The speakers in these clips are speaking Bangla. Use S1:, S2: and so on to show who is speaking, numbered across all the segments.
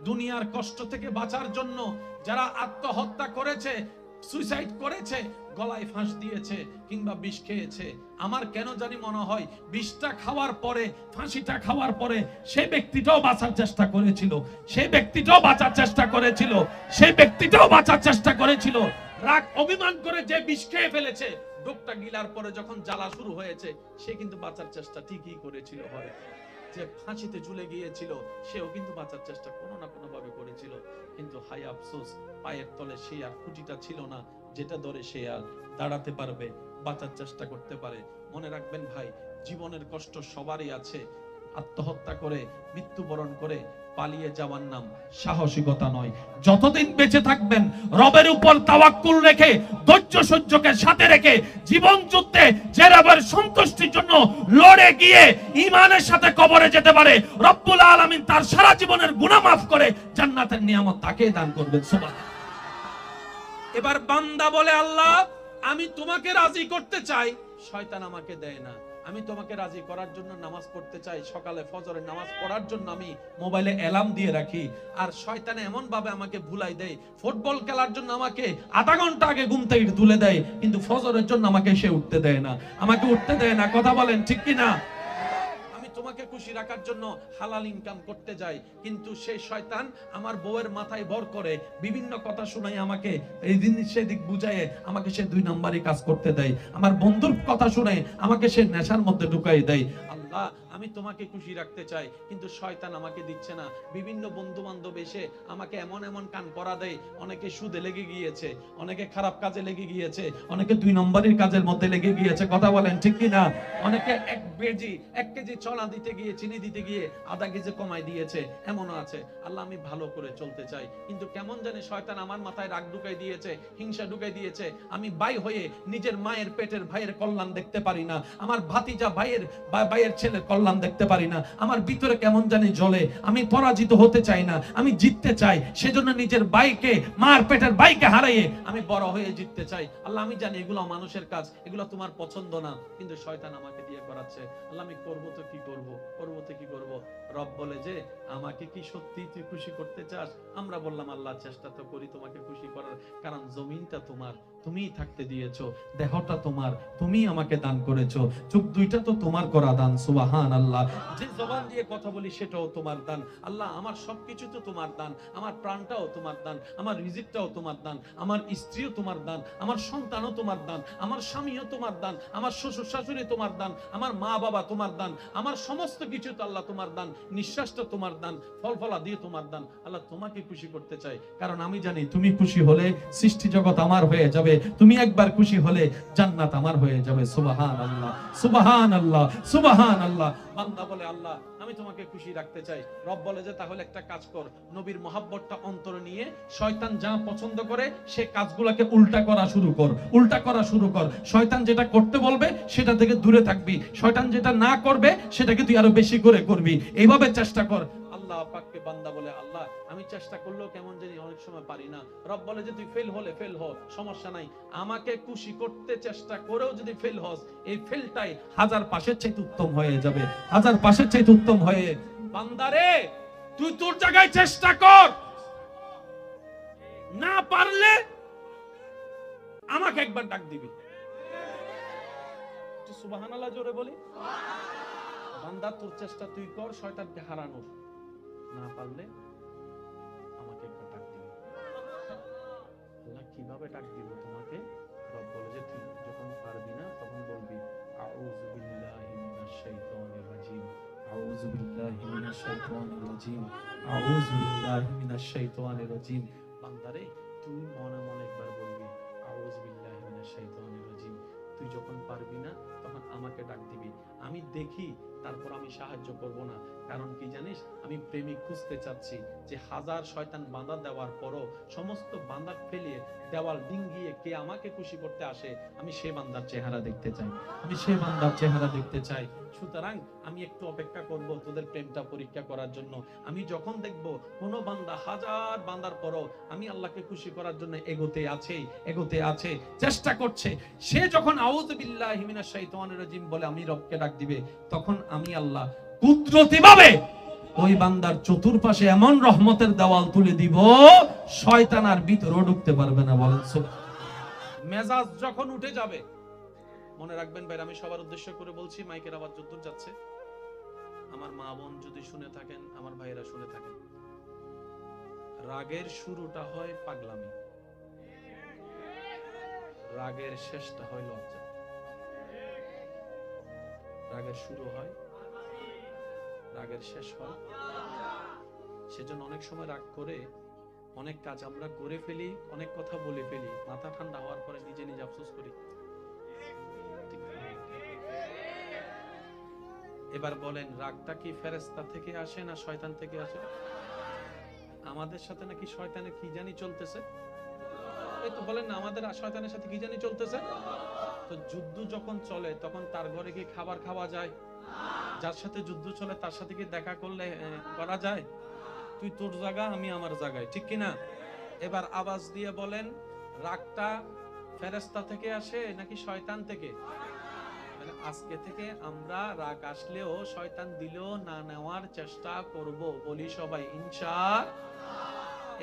S1: দুনিয়ার কষ্ট থেকে বাঁচার জন্য যারা আত্মহত্যা করেছে, সুইসাইড করেছে, গলায় ফাঁস দিয়েছে কিংবা বিষ খেয়েছে, আমার কেন জানি মনে হয় বিষটা খাওয়ার পরে, ফাঁসিটা খাওয়ার পরে সেই ব্যক্তিটাও বাঁচার চেষ্টা করেছিল, সেই ব্যক্তিটাও বাঁচার চেষ্টা করেছিল, সেই ব্যক্তিটাও বাঁচার চেষ্টা করেছিল। রাগ অভিমান করে যে বিষ খেয়ে ফেলেছে, ডোকটা গিলার পরে যখন জ্বালা শুরু হয়েছে, সে কিন্তু বাঁচার চেষ্টা ঠিকই করেছিল। হয় যে ফাঁসিতে ঝুলে গিয়েছিল, সেও কিন্তু বাঁচার চেষ্টা কোনো না কোনো ভাবে করেছিল। কিন্তু হায় আফসোস, পায়ের তলে সে আর খুঁটিটা ছিল না যেটা ধরে সে আর দাঁড়াতে পারবে, বাঁচার চেষ্টা করতে পারে। মনে রাখবেন ভাই, জীবনের কষ্ট সবারই আছে। আত্মহত্যা করে, মৃত্যুবরণ করে পালিয়ে যাওয়ার নাম সাহসিকতা নয়। যতদিন বেঁচে থাকবেন রবের উপর তাওয়াক্কুল রেখে, ধৈর্য সহ্যকে সাথে রেখে, জীবন যুদ্ধে যে রবের সন্তুষ্টির জন্য লড়ে গিয়ে ঈমানের সাথে কবরে যেতে পারে, রব্বুল আলামিন তার সারা জীবনের গুনাহ মাফ করে জান্নাতের নিয়ামত তাকে দান করবেন। সুবহানাল্লাহ। এবার বান্দা বলে, আল্লাহ আমি তোমাকে রাজি করতে চাই, শয়তান আমাকে দেয় না। আমি তোমাকে রাজি করার জন্য নামাজ পড়তে চাই, সকালে ফজরের নামাজ পড়ার জন্য আমি মোবাইলে অ্যালার্ম দিয়ে রাখি, আর শয়তান এমন ভাবে আমাকে ভুলাই দেয়, ফুটবল খেলার জন্য আমাকে আধা ঘন্টা আগে ঘুম থেকে তুলে দেয়, কিন্তু ফজরের জন্য আমাকে সে উঠতে দেয় না, আমাকে উঠতে দেয় না। কথা বলেন ঠিক কি না? তোমাকে খুশি রাখার জন্য হালাল ইনকাম করতে যাই, কিন্তু সেই শয়তান আমার বউয়ের মাথায় ভর করে বিভিন্ন কথা শোনাই, আমাকে এই জিনিস সেদিক বুঝায় আমাকে সে 2 নম্বরই কাজ করতে দেয়, আমার বন্ধুর কথা শুনে আমাকে সে নেশার মধ্যে ঢুকাই দেয়। আল্লাহ আমি তোমাকে খুশি রাখতে চাই, কিন্তু শয়তান আমাকে দিচ্ছে না। বিভিন্ন বন্ধু বান্ধব এসে আমাকে এমন এমন কান পরা দেয়, অনেকে সুদে লেগে গিয়েছে, অনেকে খারাপ কাজে লেগে গিয়েছে, অনেকে 2 নম্বরের কাজের মধ্যে লেগে গিয়েছে। কথা বলেন ঠিক কি না? অনেকে 1 কেজি চলা দিতে গিয়ে, চিনি দিতে গিয়ে আধা কেজি কমাই দিয়েছে, এমনও আছে। আল্লাহ আমি ভালো করে চলতে চাই, কিন্তু কেমন জানি শয়তান আমার মাথায় রাগ ঢুকাই দিয়েছে, হিংসা ঢুকাই দিয়েছে। আমি ভাই হয়ে নিজের মায়ের পেটের ভাইয়ের কল্যাণ দেখতে পারি না, আমার ভাতিজা ভাইয়ের ছেলের কল্যাণ দেখতে পারি না, আমার ভিতরে কেমন জানি জ্বলে। আমি পরাজিত হতে চাই না, আমি জিততে চাই। সেজন্য নিজের ভাইকে, মার পেটের ভাইকে হারাইয়ে আমি বড় হয়ে জিততে চাই। আল্লাহ আমি জানি এগুলো মানুষের কাজ, এগুলো তোমার পছন্দ না, কিন্তু শয়তান আমাকে দিয়ে করাচ্ছে। আল্লাহ আমি করবো তো কি করব, করবো তো কি করব? রব বলে যে আমাকে কি সত্যি তুই খুশি করতে চাস? আমরা বললাম আল্লাহ চেষ্টা তো করি তোমাকে খুশি করার, কারণ জমিনটা তোমার, তুমিই থাকতে দিয়েছো, দেহটা তোমার, তুমিই আমাকে দান করেছো, চোখ দুইটা তো তোমার করা দান। সুবহানাল্লাহ। যে জবান দিয়ে কথা বলি সেটাও তোমার দান। আল্লাহ আমার সবকিছু তো তোমার দান, আমার প্রাণটাও তোমার দান, আমার রিজিকটাও তোমার দান, আমার স্ত্রীও তোমার দান, আমার সন্তানও তোমার দান, আমার স্বামীও তোমার দান, আমার শ্বশুর শাশুড়ি তোমার দান, আমার মা বাবা তোমার দান, আমার সমস্ত কিছু তো আল্লাহ তোমার দান, নিঃশ্বাসটা তোমার দান, ফল ফলা দিয়ে তোমার দান। আল্লাহ তোমাকে খুশি করতে চাই, কারণ আমি জানি তুমি খুশি হলে সৃষ্টি জগৎ আমার হয়ে যাবে, তুমি একবার খুশি হলে জান্নাত আমার হয়ে যাবে। সুবহানাল্লাহ, সুবহানাল্লাহ, সুবহানাল্লাহ। বান্দা বলে আল্লাহ আমি তোমাকে খুশি রাখতে চাই। রব বলে যে তাহলে একটা কাজ কর, নবীর মহব্বতটা অন্তরে নিয়ে শয়তান যা পছন্দ করে সে কাজগুলোকে উল্টা করা শুরু কর, উল্টা করা শুরু কর। শয়তান যেটা করতে বলবে সেটা থেকে দূরে থাকবি, শয়তান যেটা না করবে সেটাকে তুই আরো বেশি করে করবি, এইভাবে চেষ্টা কর। আল্লাহ পাককে বান্দা বলে আল্লাহ আমি চেষ্টা করলেও কেমন জানি অনেক সময় পারি না। রব বলে যে তুই ফেল হলে ফেল হ, সমস্যা নাই, আমাকে খুশি করতে চেষ্টা করেও যদি ফেল হস, এই ফেলটাই 1000 পাশের চাইতে উত্তম হয়ে যাবে, 1000 পাশের চাইতে উত্তম হয়ে। বান্দারে তুই তোর জায়গায় চেষ্টা কর, না পারলে আমাকে একবার ডাক দিবি। সুবহানাল্লাহ জোরে বলি। বান্দা তোর চেষ্টা তুই কর শয়তানকে হারানোর, না পারলে আমাকে একবার ডাক দিবি। আল্লাহ কিভাবে ডাক দিব তোমাকে? রব বলে যে তুই যখন পারবি না তখন বলবি আউযু বিল্লাহি মিনাশ শাইতানির রাজিম, আউযু বিল্লাহি মিনাশ শাইতানির রাজিম, আউযু বিল্লাহি মিনাশ শাইতানির রাজিম। বান্দারে তুই মনে মনে একবার বলবি আউযু বিল্লাহি মিনাশ শাইতানির রাজিম। তুই যখন পারবি না তখন আমাকে ডাক দিবি, আমি দেখি, তারপর আমি সাহায্য করব না। কারণ কি জানিস, আমি প্রেমিক খুঁজতে চাচ্ছি যে 1000 শয়তান বাঁধা দেওয়ার পরও সমস্ত বাঁধা ফেলিয়ে দেওয়াল ডিঙ্গিয়ে কে আমাকে খুশি করতে আসে, আমি সে বান্দার চেহারা দেখতে চাই, আমি সে বান্দার চেহারা দেখতে চাই। সুতরাং আমি একটু অপেক্ষা করব তোদের প্রেমটা পরীক্ষা করার জন্য। আমি যখন দেখব কোন বান্দা 1000 বান্দার পরও আমি আল্লাহকে খুশি করার জন্য এগোতে আছে, চেষ্টা করছে, সে যখন আউযু বিল্লাহি মিনাশ শাইতানির রাজিম বলে আমি রবকে ডাক দিবে, তখন আমি আল্লাহ কুদরতি ভাবে ওই বান্দার চতুর্পাশে এমন রহমতের দেওয়াল তুলে দিব, শয়তান আর ভিতরে ঢুকতে পারবে না। বলেন মেজাজ যখন উঠে যাবে, মনে রাখবেন ভাই, আমি সবার উদ্দেশ্য করে বলছি, মাইকের আওয়াজ যতদূর যাচ্ছে, আমার মা বোন যদি শুনে থাকেন, আমার ভাইরা শুনে থাকেন, রাগের শুরুটা হয় পাগলামি, রাগের শেষটা হয় লজ্জা। রাগের শুরু হয়, রাগের শেষ হয়। সেজন্য অনেক সময় রাগ করে অনেক কাজ আমরা করে ফেলি, অনেক কথা বলে ফেলি, মাথা ঠান্ডা হওয়ার পরে নিজে নিজে আফসোস করি। এবার বলেন, রাগটা কি ফেরেশতা থেকে আসে না শয়তান থেকে আসে? আমাদের সাথে নাকি শয়তানের কি জানি চলতেছে। এই তো বলেন না, আমাদের শয়তানের সাথে কি জানি চলতেছে। তো যুদ্ধ যখন চলে তখন তার ঘরে কি খাবার খাওয়া যায়? যার সাথে যুদ্ধ চলে তার সাথে কি দেখা করলে করা যায়? তুই তোর জায়গা, আমি আমার জায়গায়, ঠিক কিনা? এবার আওয়াজ দিয়ে বলেন, রাগটা ফেরেশতা থেকে আসে নাকি শয়তান থেকে? আজকে থেকে আমরা রাগ আসলেও শয়তান দিলেও না নেওয়ার চেষ্টা করব, বলি সবাই ইনশাআল্লাহ।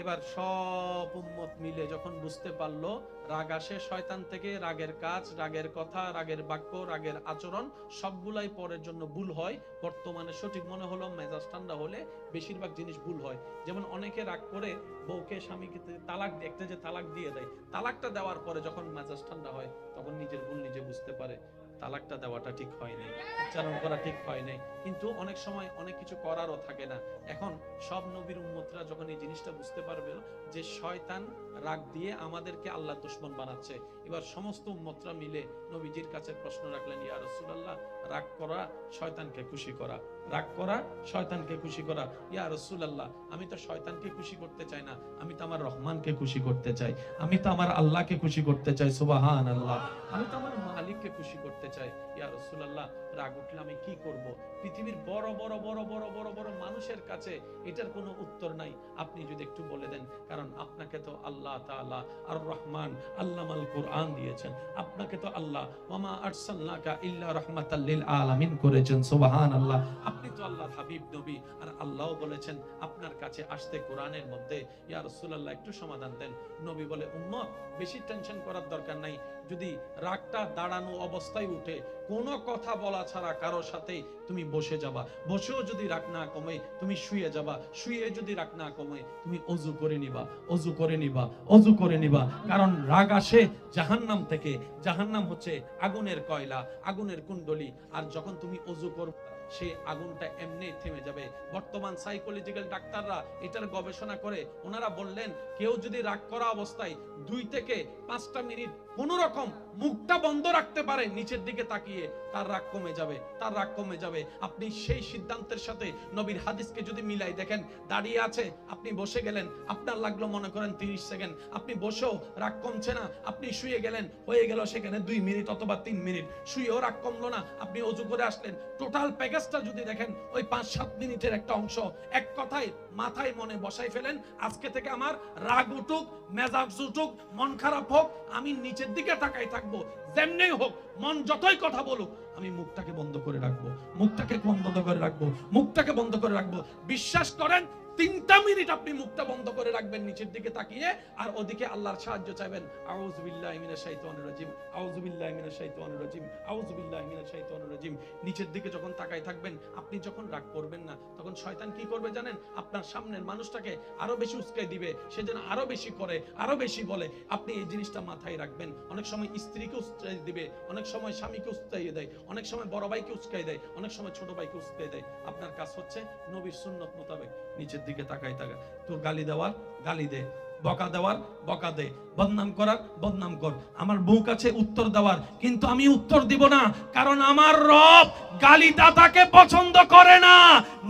S1: এবার সব উম্মত মিলে যখন বুঝতে পারলো রাগ আসে শয়তান থেকে, রাগের কাজ, রাগের কথা, রাগের বাক্য, রাগের আচরণ সবগুলাই পরের জন্য ভুল হয়। বর্তমানে সঠিক মনে হলো মেজাজ ঠান্ডা হলে বেশিরভাগ জিনিস ভুল হয়। যেমন অনেকে রাগ করে বউকে স্বামীকে তালাক দেখতে যে তালাক দিয়ে দেয়, তালাকটা দেওয়ার পরে যখন মেজাজ ঠান্ডা হয় তখন নিজের ভুল নিজে বুঝতে পারে, তালাকটা দেওয়াটা ঠিক হয় নাই, উচ্চারণ করা ঠিক হয় নাই। কিন্তু অনেক সময় অনেক কিছু করারও থাকে না। এখন সব নবীর উম্মতরা যখন এই জিনিসটা বুঝতে পারবে যে শয়তান রাগ দিয়ে আমাদেরকে আল্লাহর দুশমন বানাচ্ছে, এবার সমস্ত উম্মতরা মিলে নবীজির কাছে প্রশ্ন রাখলেন, ইয়া রাসূলুল্লাহ, রাগ করা শয়তানকে খুশি করা, রাগ করা শয়তানকে খুশি করা। ইয়া রাসূলুল্লাহ, আমি তো শয়তানকে খুশি করতে চাই না, আমি তো আমার রহমানকে খুশি করতে চাই, আমি তো আমার আল্লাহকে খুশি করতে চাই, সুবহানাল্লাহ, আমি তো আমার মালিককে খুশি করতে চাই। ইয়া রাসূলুল্লাহ, রাগ উঠলে আমি কি করব? পৃথিবীর বড় বড় বড় বড় বড় বড় মানুষের কাছে এটার কোনো উত্তর নাই, আপনি যদি একটু বলে দেন। কারণ আপনাকে তো আল্লাহ তাআলা আর রহমান আল্লামাল কোরআন দিয়েছেন, আপনাকে তো আল্লাহ ওয়ামা আরসালনাকা ইল্লা রাহমাতাল লিল আলামিন করেছেন, সুবহানাল্লাহ। আপনি তো আল্লাহর হাবিব নবী, আর আল্লাহও বলেছেন আপনার কাছে আসতে কোরআনের মধ্যে। ইয়া রাসূলুল্লাহ, একটু সমাধান দেন। নবী বলে, উম্মত বেশি টেনশন করার দরকার নাই, যদি রাগটা দাঁড়ানো অবস্থায় উঠে কোনো কথা বলা ছাড়া কারোর সাথে তুমি বসে যাবা, বসেও যদি রাগ না কমে তুমি শুয়ে যাবা, শুয়ে যদি রাগ না কমে তুমি অজু করে নিবা, অজু করে নিবা, অজু করে নিবা। কারণ রাগ আসে জাহান্নাম থেকে, জাহান্নাম হচ্ছে আগুনের কয়লা, আগুনের কুণ্ডলী, আর যখন তুমি অজু করবে সেই আগুনটা এমনি থেমে যাবে। বর্তমান সাইকোলজিক্যাল ডাক্তাররা এটার গবেষণা করে ওনারা বললেন, কেউ যদি রাগ করা অবস্থায় 2 থেকে 5টা মিনিট কোন রকম মুখটা বন্ধ রাখতে পারে নিচের দিকে তাকিয়ে, তার রাগ কমে যাবে, তার রাগ কমে যাবে। আপনি সেই সিদ্ধান্তের সাথে নবীর হাদিসকে যদি মিলাই দেখেন, দাঁড়িয়ে আছে, আপনি বসে গেলেন, আপনার লাগলো মনে করেন 30 সেকেন্ড, আপনি বসেও রাগ কমছে না, আপনি শুয়ে গেলেন, হয়ে গেল সেখানে 2 মিনিট অথবা 3 মিনিট, শুয়েও রাগ কমলো না, আপনি অজু করে আসলেন, টোটাল প্যাকেজটা যদি দেখেন ওই 5-7 মিনিটের একটা অংশ। এক কথায় মাথায় মনে বসাই ফেলেন, আজকে থেকে আমার রাগ উঠুক, মেজাজ উঠুক, মন খারাপ হোক, আমি নিচের দিকে তাকাই থাকবো, যেমনি হোক, মন যতই কথা বলুক, আমি মুখটাকে বন্ধ করে রাখবো, মুখটাকে বন্ধ করে রাখবো, মুখটাকে বন্ধ করে রাখবো। বিশ্বাস করেন 3টা মিনিট আপনি মুখটা বন্ধ করে রাখবেন নিচের দিকে তাকিয়ে, আর ওদিকে আল্লাহর সাহায্য চাইবেন। আউযু বিল্লাহি মিনাশ শাইতানির রাজিম, আউযু বিল্লাহি মিনাশ শাইতানির রাজিম, আউযু বিল্লাহি মিনাশ শাইতানির রাজিম। নিচের দিকে যখন তাকাই থাকবেন, আপনি যখন রাগ করবেন না, তখন শয়তান কি করবে জানেন? আপনার সামনের মানুষটাকে আরো বেশি উস্কাই দিবে, সে যেন আরো বেশি করে, আরো বেশি বলে। আপনি এই জিনিসটা মাথায় রাখবেন। অনেক সময় স্ত্রীকে উস্কাই দিবে, অনেক সময় স্বামীকে উস্কাইয়ে দেয়, অনেক সময় বড় ভাইকে উস্কাই দেয়, অনেক সময় ছোট ভাইকে উস্কাই দেয়। আপনার কাজ হচ্ছে নবীর সুন্নত মোতাবেক নিচের দিকে তাকাই থাকা। তোর গালি দেওয়ার গালি দে, বকা দেওয়ার বকা দে, বদনাম করার বদনাম কর। আমার বউ কাছে উত্তর দেওয়ার, কিন্তু আমি উত্তর দিব না, কারণ আমার রব গালি দাতাকে পছন্দ করে না,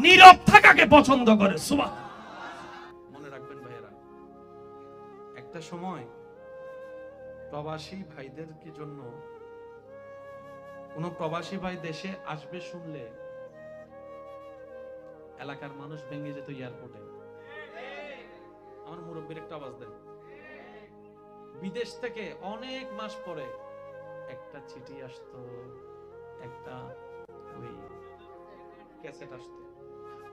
S1: নীরব থাকাকে পছন্দ করে। সুবহানাল্লাহ। মনে রাখবেন ভাইয়েরা, একটা সময় প্রবাসী ভাইদের কি জন্য কোন প্রবাসী ভাই দেশে আসবে শুনলে এলাকার মানুষ ভেঙে যেত এয়ারপোর্টে। আমার মুরব্বীর একটা আওয়াজ দেন। বিদেশ থেকে অনেক মাস পরে একটা চিঠি আসতো, একটা ওই ক্যাসেট আসতো,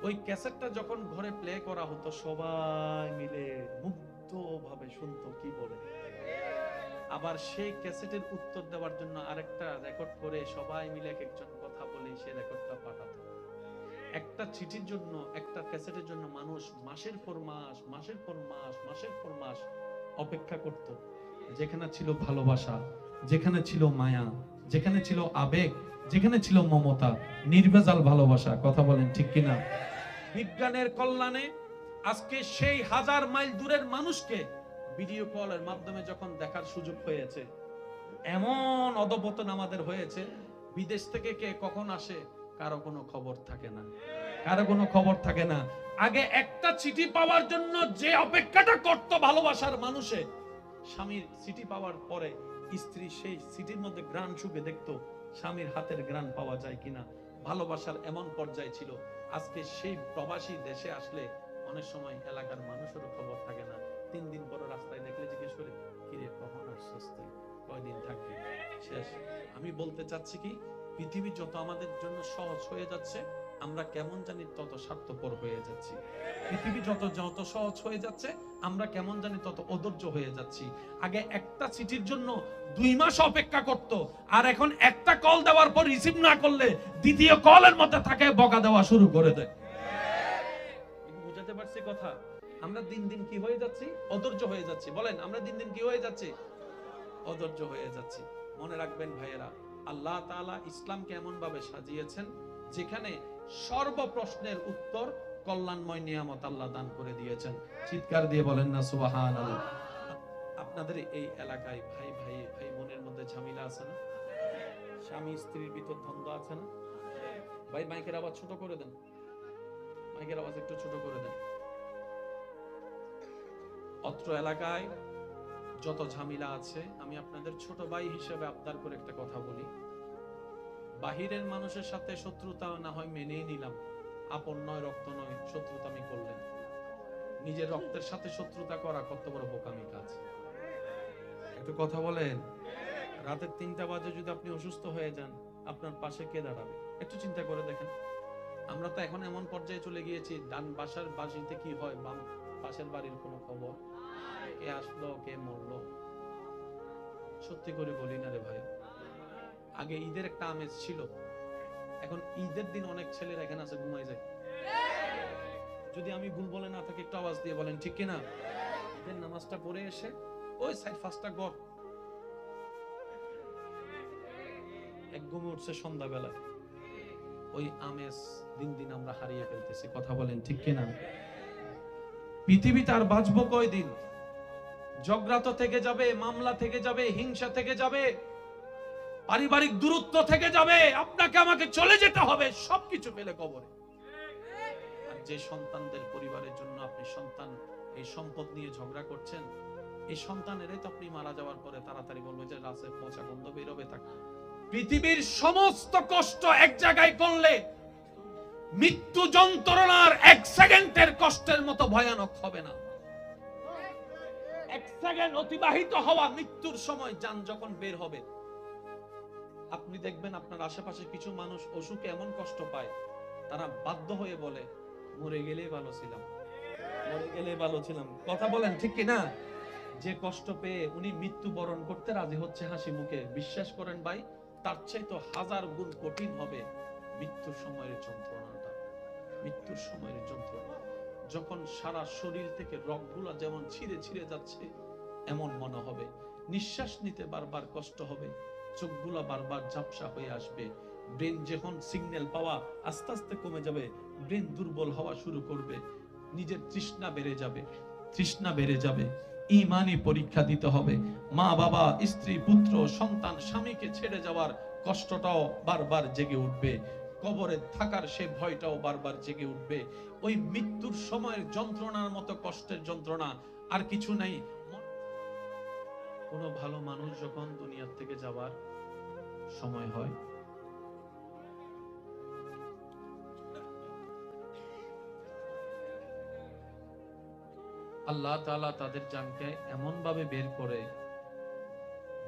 S1: ওই ক্যাসেটটা যখন ঘরে প্লে করা হতো সবাই মিলে মুগ্ধ ভাবে শুনতো কি বলে। আবার সেই ক্যাসেটের উত্তর দেওয়ার জন্য আরেকটা রেকর্ড করে সবাই মিলে এক একজন কথা বলে সেই রেকর্ডটা পাঠাতো। একটা চিঠির জন্য, একটা ক্যাসেটের জন্য মানুষ মাসের পর মাস, মাসের পর মাস, মাসের পর মাস অপেক্ষা করত। যেখানে ছিল ভালোবাসা, যেখানে ছিল মায়া, যেখানে ছিল আবেগ, যেখানে ছিল মমতা, নির্ভেজাল ভালোবাসা। কথা বলেন ঠিক কিনা? বিজ্ঞানের কল্যাণে আজকে সেই হাজার মাইল দূরের মানুষকে ভিডিও কলের মাধ্যমে যখন দেখার সুযোগ হয়েছে, এমন অধপতন আমাদের হয়েছে, বিদেশ থেকে কে কখন আসে কারো কোনো খবর থাকে না, কারো কোনো খবর থাকে না। আগে একটা চিঠি পাওয়ার জন্য যে অপেক্ষাটা করত ভালোবাসার মানুষে, স্বামীর চিঠি পাওয়ার পরে স্ত্রী সেই চিঠির মধ্যে ঘ্রাণ শুকে দেখতো স্বামীর হাতের ঘ্রাণ পাওয়া যায় কিনা। ভালোবাসার এমন পর্যায়ে ছিল। আজকে সেই প্রবাসী দেশে আসলে অনেক সময় এলাকার মানুষেরও খবর থাকে না। 3 দিন পর রাস্তায় দেখলে জিজ্ঞেস করে, কিরে কখন আসছিস তুই, কয়দিন থাকবি, শেষ। আমি বলতে চাচ্ছি কি, পৃথিবী যত আমাদের জন্য সহজ হয়ে যাচ্ছে, আমরা কেমন জানি তত স্বার্থপর হয়ে যাচ্ছি। পৃথিবী যত যত সহজ হয়ে যাচ্ছে, আমরা কেমন জানি তত অধৈর্য হয়ে যাচ্ছি। আগে একটা চিঠির জন্য 2 মাস অপেক্ষা করত, আর এখন একটা কল দেওয়ার পর রিসিভ না করলে দ্বিতীয় কলের মধ্যে তাকে বকা দেওয়া শুরু করে দেয়। বুঝাতে পারছি কথা? আমরা দিন দিন কি হয়ে যাচ্ছি? অধৈর্য হয়ে যাচ্ছি। বলেন, আমরা দিন দিন কি হয়ে যাচ্ছি? অধৈর্য হয়ে যাচ্ছি। মনে রাখবেন ভাইয়েরা, আল্লাহ তাআলা ইসলামকে এমন ভাবে সাজিয়েছেন যেখানে সর্ব প্রশ্নের উত্তর কল্যাণময় নিয়ামত আল্লাহ দান করে দিয়েছেন। চিৎকার দিয়ে বলেন না সুবহানাল্লাহ। আপনাদের এই এলাকায় ভাই ভাই ভাই বোনের মধ্যে ঝামেলা আছে না? স্বামী স্ত্রীর ভিতর দ্বন্দ্ব আছে না? ভাই মাইকের আওয়াজ ছোট করে দেন, মাইকের আওয়াজ একটু ছোট করে দেন। অত্র এলাকায় যত ঝামেলা আছে, আমি আপনাদের ছোট ভাই হিসেবে আবদার করে একটা কথা বলি। বাহিরের মানুষের সাথে শত্রুতা না হয় মেনেই নিলাম, আপন নয় রক্ত নয় শত্রুতা আমি করলেন। নিজের রক্তের সাথে শত্রুতা করা কত বড় বোকামি কাজ। একটু কথা বলেন। রাতের 3টা বাজে যদি আপনি অসুস্থ হয়ে যান, আপনার পাশে কে দাঁড়াবে? একটু চিন্তা করে দেখেন। আমরা তো এখন এমন পর্যায়ে চলে গিয়েছি, ডান বাসার বাসিতে কি হয়, বাম পাশের বাড়ির কোনো খবর, কে আসলো কে মরলো। সত্যি করে বলি না রে ভাই, আগে ঈদের একটা আমেজ ছিল, এখন ঈদের দিন অনেক ছেলেরা এখানে আছে ঘুমাই যায়। যদি আমি ভুল বলে না থাকি একটু আওয়াজ দিয়ে বলেন ঠিক কিনা? ঈদের নামাজটা পড়ে এসে ওই সাইড 5টা ঘর এক ঘুমে উঠছে সন্ধ্যাবেলায়। ওই আমেজ দিন দিন আমরা হারিয়ে ফেলতেছি। কথা বলেন ঠিক কিনা? পৃথিবীতে আর বাঁচবো কয়দিন? ঝগড়া তো থেকে যাবে, মামলা থেকে যাবে, হিংসা থেকে যাবে, পারিবারিক দূরত্ব থেকে যাবে, আপনাকে আমাকে চলে যেতে হবে, সবকিছু ফেলে কবরে। আর যে সন্তানদের পরিবারের জন্য আপনি সন্তান এই সম্পদ নিয়ে ঝগড়া করছেন, এই সন্তানেরাই তো আপনি মারা যাওয়ার পরে তাড়াতাড়ি বলবে যে রাসে পচা গন্ধ বেরোবে। তাকে পৃথিবীর সমস্ত কষ্ট এক জায়গায় করলে মৃত্যু যন্ত্রণার 1 সেকেন্ডের কষ্টের মতো ভয়ানক হবে না। 1 সেকেন্ড অতিবাহিত হওয়া মৃত্যুর সময় যান যখন বের হবে, আপনি দেখবেন আপনার আশেপাশে কিছু মানুষ অসুখে এমন কষ্ট পায়, তারা বাধ্য হয়ে বলে মরে গেলেই ভালো ছিলাম, মরে গেলেই ভালো ছিলাম। কথা বলেন ঠিক কি না? যে কষ্ট পেয়ে উনি মৃত্যু বরণ করতে রাজি হচ্ছে হাসি মুখে, বিশ্বাস করেন ভাই, তার চাইতে 1000 গুণ কঠিন হবে মৃত্যুর সময়ের যন্ত্রণাটা। মৃত্যুর সময়ের যন্ত্রণা যখন সারা শরীর থেকে রগগুলো যেমন ছিঁড়ে ছিঁড়ে যাচ্ছে এমন মনে হবে, নিঃশ্বাস নিতে বারবার কষ্ট হবে, চোখগুলো বারবার ঝাপসা হয়ে আসবে, ব্রেন যখন সিগন্যাল পাওয়া আস্তে আস্তে কমে যাবে, ব্রেন দুর্বল হওয়া শুরু করবে, নিজের তৃষ্ণা বেড়ে যাবে, তৃষ্ণা বেড়ে যাবে, ঈমানি পরীক্ষা দিতে হবে। মা বাবা, স্ত্রী, পুত্র, সন্তান, স্বামীকে ছেড়ে যাওয়ার কষ্টটাও বারবার জেগে উঠবে, কবরে থাকার সে ভয়টাও বারবার জেগে উঠবে। ওই মৃত্যুর সময়ের যন্ত্রণার মতো কষ্টের যন্ত্রণা আর কিছু নাই। কোনো ভালো মানুষ যখন দুনিয়ার থেকে যাবার সময় হয়, আল্লাহ তাআলা তাদের জানকে এমন ভাবে বের করে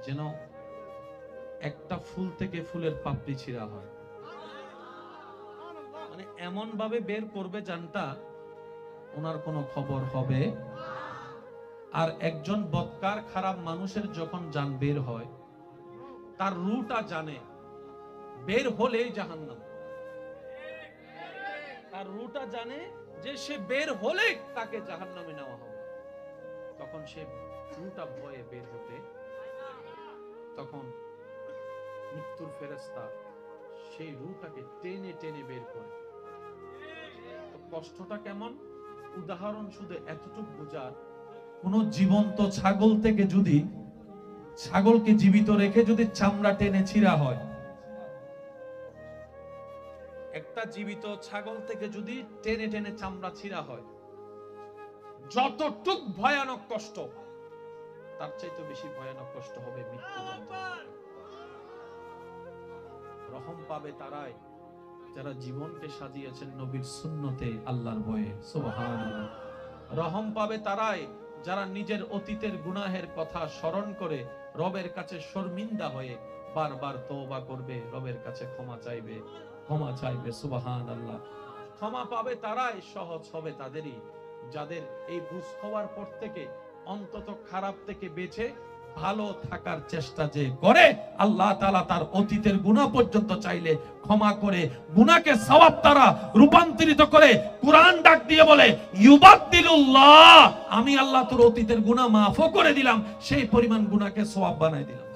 S1: যেন একটা ফুল থেকে ফুলের পাপড়ি ছিঁড়া হয়। মানে এমন ভাবে বের করবে জানটা ওনার কোনো খবর হবে। আর একজন বদকার খারাপ মানুষের যখন জান বের হয়, তার রুটা জানে, বের হলেই জাহান্নাম। তার রুটা জানে যে সে বের হলে তাকে জাহান্নামে নেওয়া হবে। তখন সে রুটা ভয়ে বের হতে, তখন মৃত্যুর ফেরেশতা সেই রুটাকে টেনে টেনে বের করে। তো কষ্টটা কেমন? উদাহরণ শুধু এতটুকু বোঝার, কোন জীবন্ত ছাগল থেকে যদি, ছাগলকে জীবিত রেখে যদি চামড়া টেনে ছিঁড়া হয়, একটা জীবিত ছাগল থেকে যদি টেনে টেনে চামড়া ছিঁড়া হয়, যতটুক ভয়ানক কষ্ট, তার চাইতে বেশি ভয়ানক কষ্ট হবে মৃত্যু। রহম পাবে তারাই যারা জীবনকে সাজিয়েছেন নবীর সুন্নতে, আল্লাহর ভয়ে। সুবহানাল্লাহ। রহম পাবে তারাই যারা নিজের অতীতের গুনাহের কথা স্মরণ করে রবের কাছে শর্মিন্দা হয়ে বারবার তওবা করবে, রবের কাছে ক্ষমা চাইবে, ক্ষমা চাইবে। সুবহানাল্লাহ। ক্ষমা পাবে তারাই, সহজ হবে তাদেরই যাদের এই বুঝ হওয়ার পর থেকে অন্তত খারাপ থেকে বেঁচে ভালো থাকার চেষ্টা যে করে, আল্লাহ তাআলা তার অতীতের গুনাহ পর্যন্ত চাইলে ক্ষমা করে গুনাহকে সওয়াব তারা রূপান্তরিত করে। কুরআন ডাক দিয়ে বলে, ইউবাদদিলুল্লাহ, আমি আল্লাহ তোর অতীতের গুনাহ মাফও করে দিলাম, সেই পরিমাণ গুনাহকে সওয়াব বানাই দিলাম।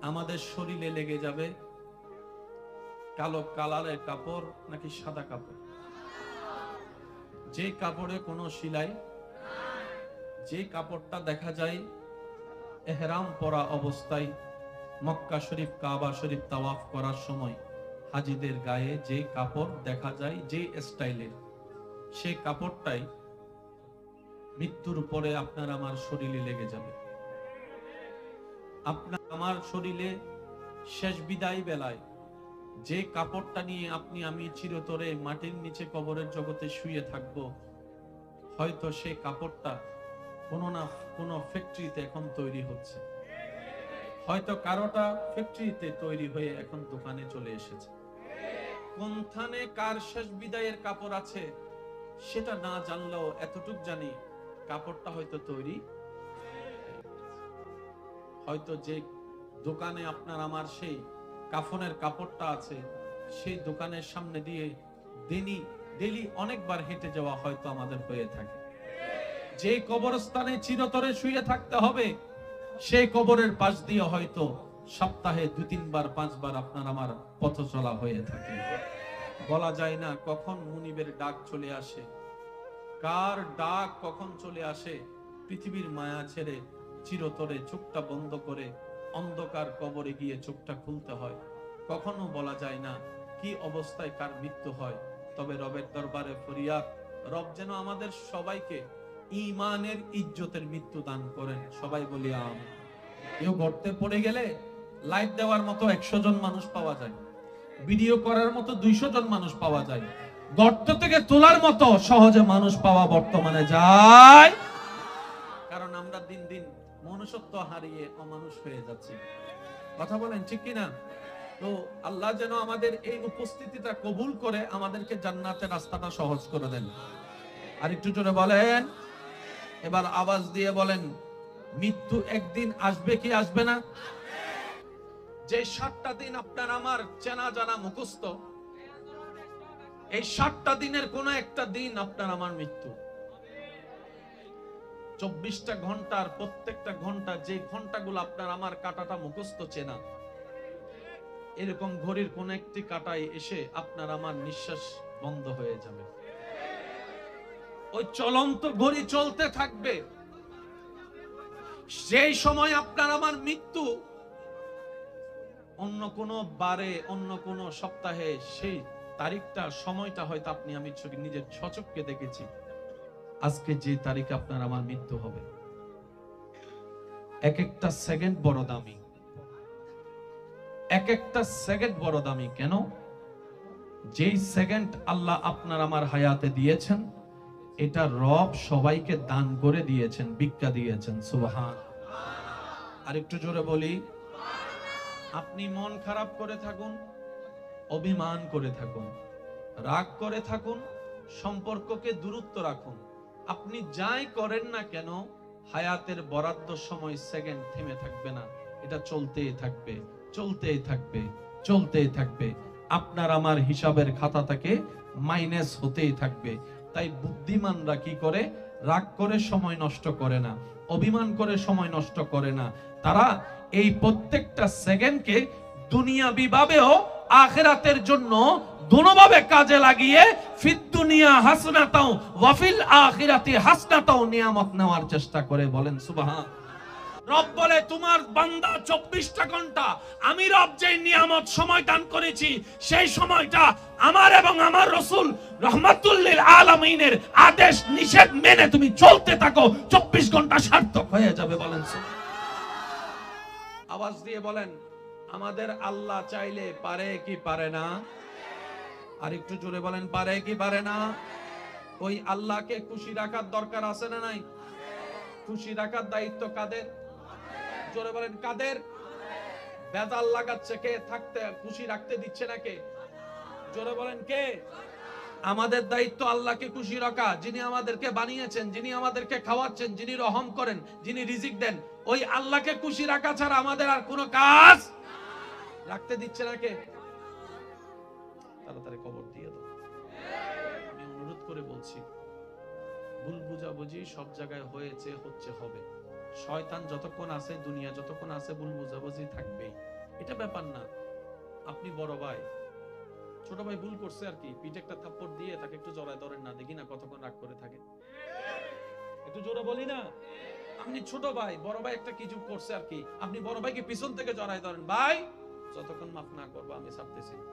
S1: আমাদের শরীরে লেগে যাবে কালো কালারের কাপড় নাকি সাদা কাপড়? যে কাপড়ে কোনো সেলাই, যে কাপড়টা দেখা যায় এহরাম পরা অবস্থায় মক্কা শরীফ, কাবা শরীফ তাওয়াফ করার সময় হাজীদের গায়ে যে কাপড় দেখা যায়, যে স্টাইলের, সেই কাপড়টাই মৃত্যুর পরে আপনার আমার শরীরে লেগে যাবে। আপনার আমার শরীরে শেষ বিদায় বেলায় যে কাপড়টা নিয়ে আপনি আমি চিরতরে মাটির নিচে কবরের জগতে শুয়ে থাকবো, হয়তো সেই কাপড়টা কোনো না কোনো ফ্যাক্টরিতে এখন তৈরি হচ্ছে, হয়তো কারোটা ফ্যাক্টরিতে তৈরি হয়ে এখন দোকানে চলে এসেছে। কোনখানে কার শেষ বিদায়ের কাপড় আছে সেটা না জানলেও এতটুক জানি কাপড়টা হয়তো তৈরি। হয়তো যে দোকানে আপনার আমার সেই কাফনের কাপড়টা আছে, সেই দোকানের সামনে দিয়ে ডেলি অনেকবার হেঁটে যাওয়া হয়তো আমাদের হয়ে থাকে। যে কবরস্থানে চিরতরে শুয়ে থাকতে হবে, সেই কবরের পাশ দিয়ে হয়তো সপ্তাহে 2-3 বার 5 বার আপনার আমার পথ চলা হয়ে থাকে। বলা যায় না কখন মুনিবের ডাক চলে আসে, কার ডাক কখন চলে আসে। পৃথিবীর মায়া ছেড়ে চিরতরে চোখটা বন্ধ করে অন্ধকার কবরে গিয়ে চোখটা খুলতে হয়। কখনো বলা যায় না কি অবস্থায় কার মৃত্যু হয়। তবে রবের দরবারে ফরিয়াদ, রব যেন আমাদের সবাইকে ঈমানের ইজ্জতের মৃত্যু দান করেন। সবাই বলি আমিন। কেউ গর্তে পড়ে গেলে লাইট দেওয়ার মতো 100 জন মানুষ পাওয়া যায়, ভিডিও করার মতো 200 জন মানুষ পাওয়া যায়, গর্ত থেকে তোলার মতো সহজে মানুষ পাওয়া বর্তমানে যায়। কারণ আমরা দিন দিন মনুষ্যত্ব হারিয়ে অমানুষ হয়ে যাচ্ছি। কথা বলেন ঠিক কিনা? তো আল্লাহ যেন আমাদের এই উপস্থিতিটা কবুল করে আমাদেরকে জান্নাতের রাস্তাটা সহজ করে দেন। আর একটু জোরে বলেন, এবার আওয়াজ দিয়ে বলেন, মৃত্যু একদিন আসবে কি আসবে না? যে 7টা দিন আপনার আমার চেনা জানা মুখস্থ, এই 7টা দিনের কোন একটা দিন আপনার আমার মৃত্যু। 24টা ঘন্টার প্রত্যেকটা ঘন্টা, যে ঘন্টাগুলো আপনার আমার কাটাটা মুখস্থ চেনা, এরকম ঘড়ির কোন একটি কাটায় এসে আপনার আমার নিঃশ্বাস বন্ধ হয়ে যাবে। ওই চলন্ত ঘড়ি চলতে থাকবে। সেই সময় আপনার আমার মৃত্যু অন্য কোন বারে, অন্য কোন সপ্তাহে, সেই তারিখটা সময়টা হয়তো আপনি আমি নিজের সচক্ষে দেখেছি। আজকে যে তারিখে আপনার আমার মৃত্যু হবে, এক একটা সেকেন্ড বড় দামি, এক একটা সেকেন্ড বড় দামি। কেন? যেই সেকেন্ড আল্লাহ আপনার আমার হায়াতে দিয়েছেন, এটা রব সবাইকে দান করে দিয়েছেন, ভিক্ষা দিয়েছেন। সুবহান। আর একটু জোরে বলি, আপনি মন খারাপ করে থাকুন, অভিমান করে থাকুন, রাগ করে থাকুন, সম্পর্ককে দূরত্ব রাখুন। আপনি যাই করেন না কেন, হায়াতের বরাদ্দ সময় সেকেন্ড থেমে থাকবে না, এটা চলতেই থাকবে, চলতেই থাকবে, চলতেই থাকবে। আপনার আমার হিসাবের খাতা থেকে মাইনাস হতেই থাকবে। তাই বুদ্ধিমানরা কি করে? রাগ করে সময় নষ্ট করে না, অভিমান করে সময় নষ্ট করে না। তারা এই প্রত্যেকটা সেকেন্ডকে দুনিয়াবি ভাবেও আখিরাতের জন্য দুনোভাবে কাজে লাগিয়ে ফিদ দুনিয়া হাসনাতাও ওয়া ফিল আখিরাতি হাসনাতাও নিয়ামত নেওয়ার চেষ্টা করে। বলেন সুবহান। রব বলে তোমার বান্দা 24টা ঘন্টা আমি রব যে নিয়ামত সময় দান করেছি, সেই সময়টা আমার এবং আমার রাসূল রাহমাতুল লিল আলামিনের আদেশ নিষেধ মেনে তুমি চলতে থাকো, 24 ঘন্টা সার্থক হয়ে যাবে। বলেন সুবহান। আওয়াজ দিয়ে বলেন, আমাদের আল্লাহ চাইলে পারে কি পারে না? আর একটু জোরে বলেন, পারে কি পারে না? ওই আল্লাহকে খুশি রাখার দরকার আছে না নাই? খুশি রাখার দায়িত্ব কাদের? জোরে বলেন, কাদের? বেজাল লাগাচ্ছে কে? থাকতে খুশি রাখতে দিচ্ছে না কে? জোরে বলেন, কে? আমাদের দায়িত্ব আল্লাহকে খুশি রাখা। যিনি আমাদেরকে বানিয়েছেন, যিনি আমাদেরকে খাওয়াচ্ছেন, যিনি রহম করেন, যিনি রিজিক দেন, ওই আল্লাহকে খুশি রাখা ছাড়া আমাদের আর কোনো কাজ রাখতে দিচ্ছে না কে? তাড়াতাড়ি খবর দিয়ে দাও। আমি অনুরোধ করে বলছি, ভুল বুঝাবুঝি সব জায়গায় হয়েছে, হচ্ছে, হবে। শয়তান যতক্ষণ আছে, দুনিয়া যতক্ষণ আছে, ভুল বুঝাবুঝি থাকবেই। এটা ব্যাপার না। আপনি বড় ভাই, ছোট ভাই ভুল করছে আর কি, পিঠে একটা থাপ্পড় দিয়ে তাকে একটু জড়ায় ধরেন না, দেখি না কতক্ষণ রাগ করে থাকে। একটু জোরে বলি না? আপনি ছোট ভাই, বড় ভাই একটা কিছু করছে আর কি, আপনি বড় ভাইকে পিছন থেকে জড়ায় ধরেন, ভাই যতক্ষণ মাফ না করবো আমি ছাড়তেছি না।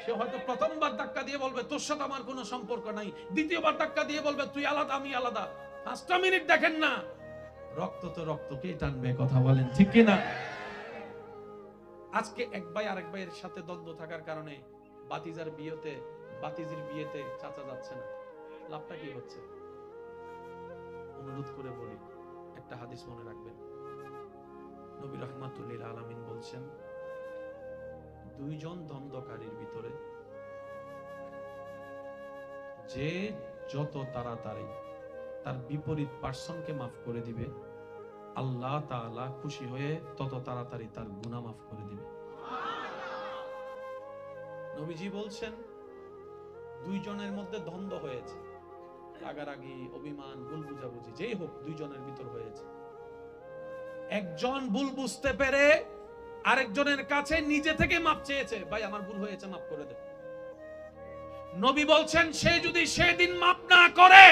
S1: সে হয়তো প্রথমবার ধাক্কা দিয়ে বলবে তোর সাথে আমার কোনো সম্পর্ক নাই, দ্বিতীয়বার ধাক্কা দিয়ে বলবে তুই আলাদা আমি আলাদা। 5টা মিনিট দেখেন না, রক্ত তো রক্তকেই টানবে। কথা বলেন ঠিক কিনা? আজকে এক ভাই আরেক ভাইয়ের সাথে দ্বন্দ্ব থাকার কারণে বাতিজির বিয়েতে চাচা যাচ্ছে না। লাভটা কি হচ্ছে? অনুরোধ করে বলি, একটা হাদিস মনে রাখবেন। নবী রাহমাতুল লিল আলামিন বলছেন, দুইজন দ্বন্দ্বকারীর ভিতরে যে যত তাড়াতাড়ি তার বিপরীত পার্সনকে মাফ করে দিবে, আল্লাহ তাআলা খুশি হয়ে তত তাড়াতাড়ি তার গুনাহ মাফ করে দিবে। নবীজি বলছেন, দুইজনের মধ্যে দ্বন্দ্ব হয়েছে, রাগারাগি, অভিমান, ভুল বুঝাবুঝি যেই হোক, দুইজনের ভিতর হয়েছে। একজন ভুল বুঝতে পেরে আরেকজনের কাছে নিজে থেকে মাপ চেয়েছে, ভাই আমার ভুল হয়েছে, মাফ করে দেন। নবী বলছেন, সে যদি সেদিন মাপ না করে,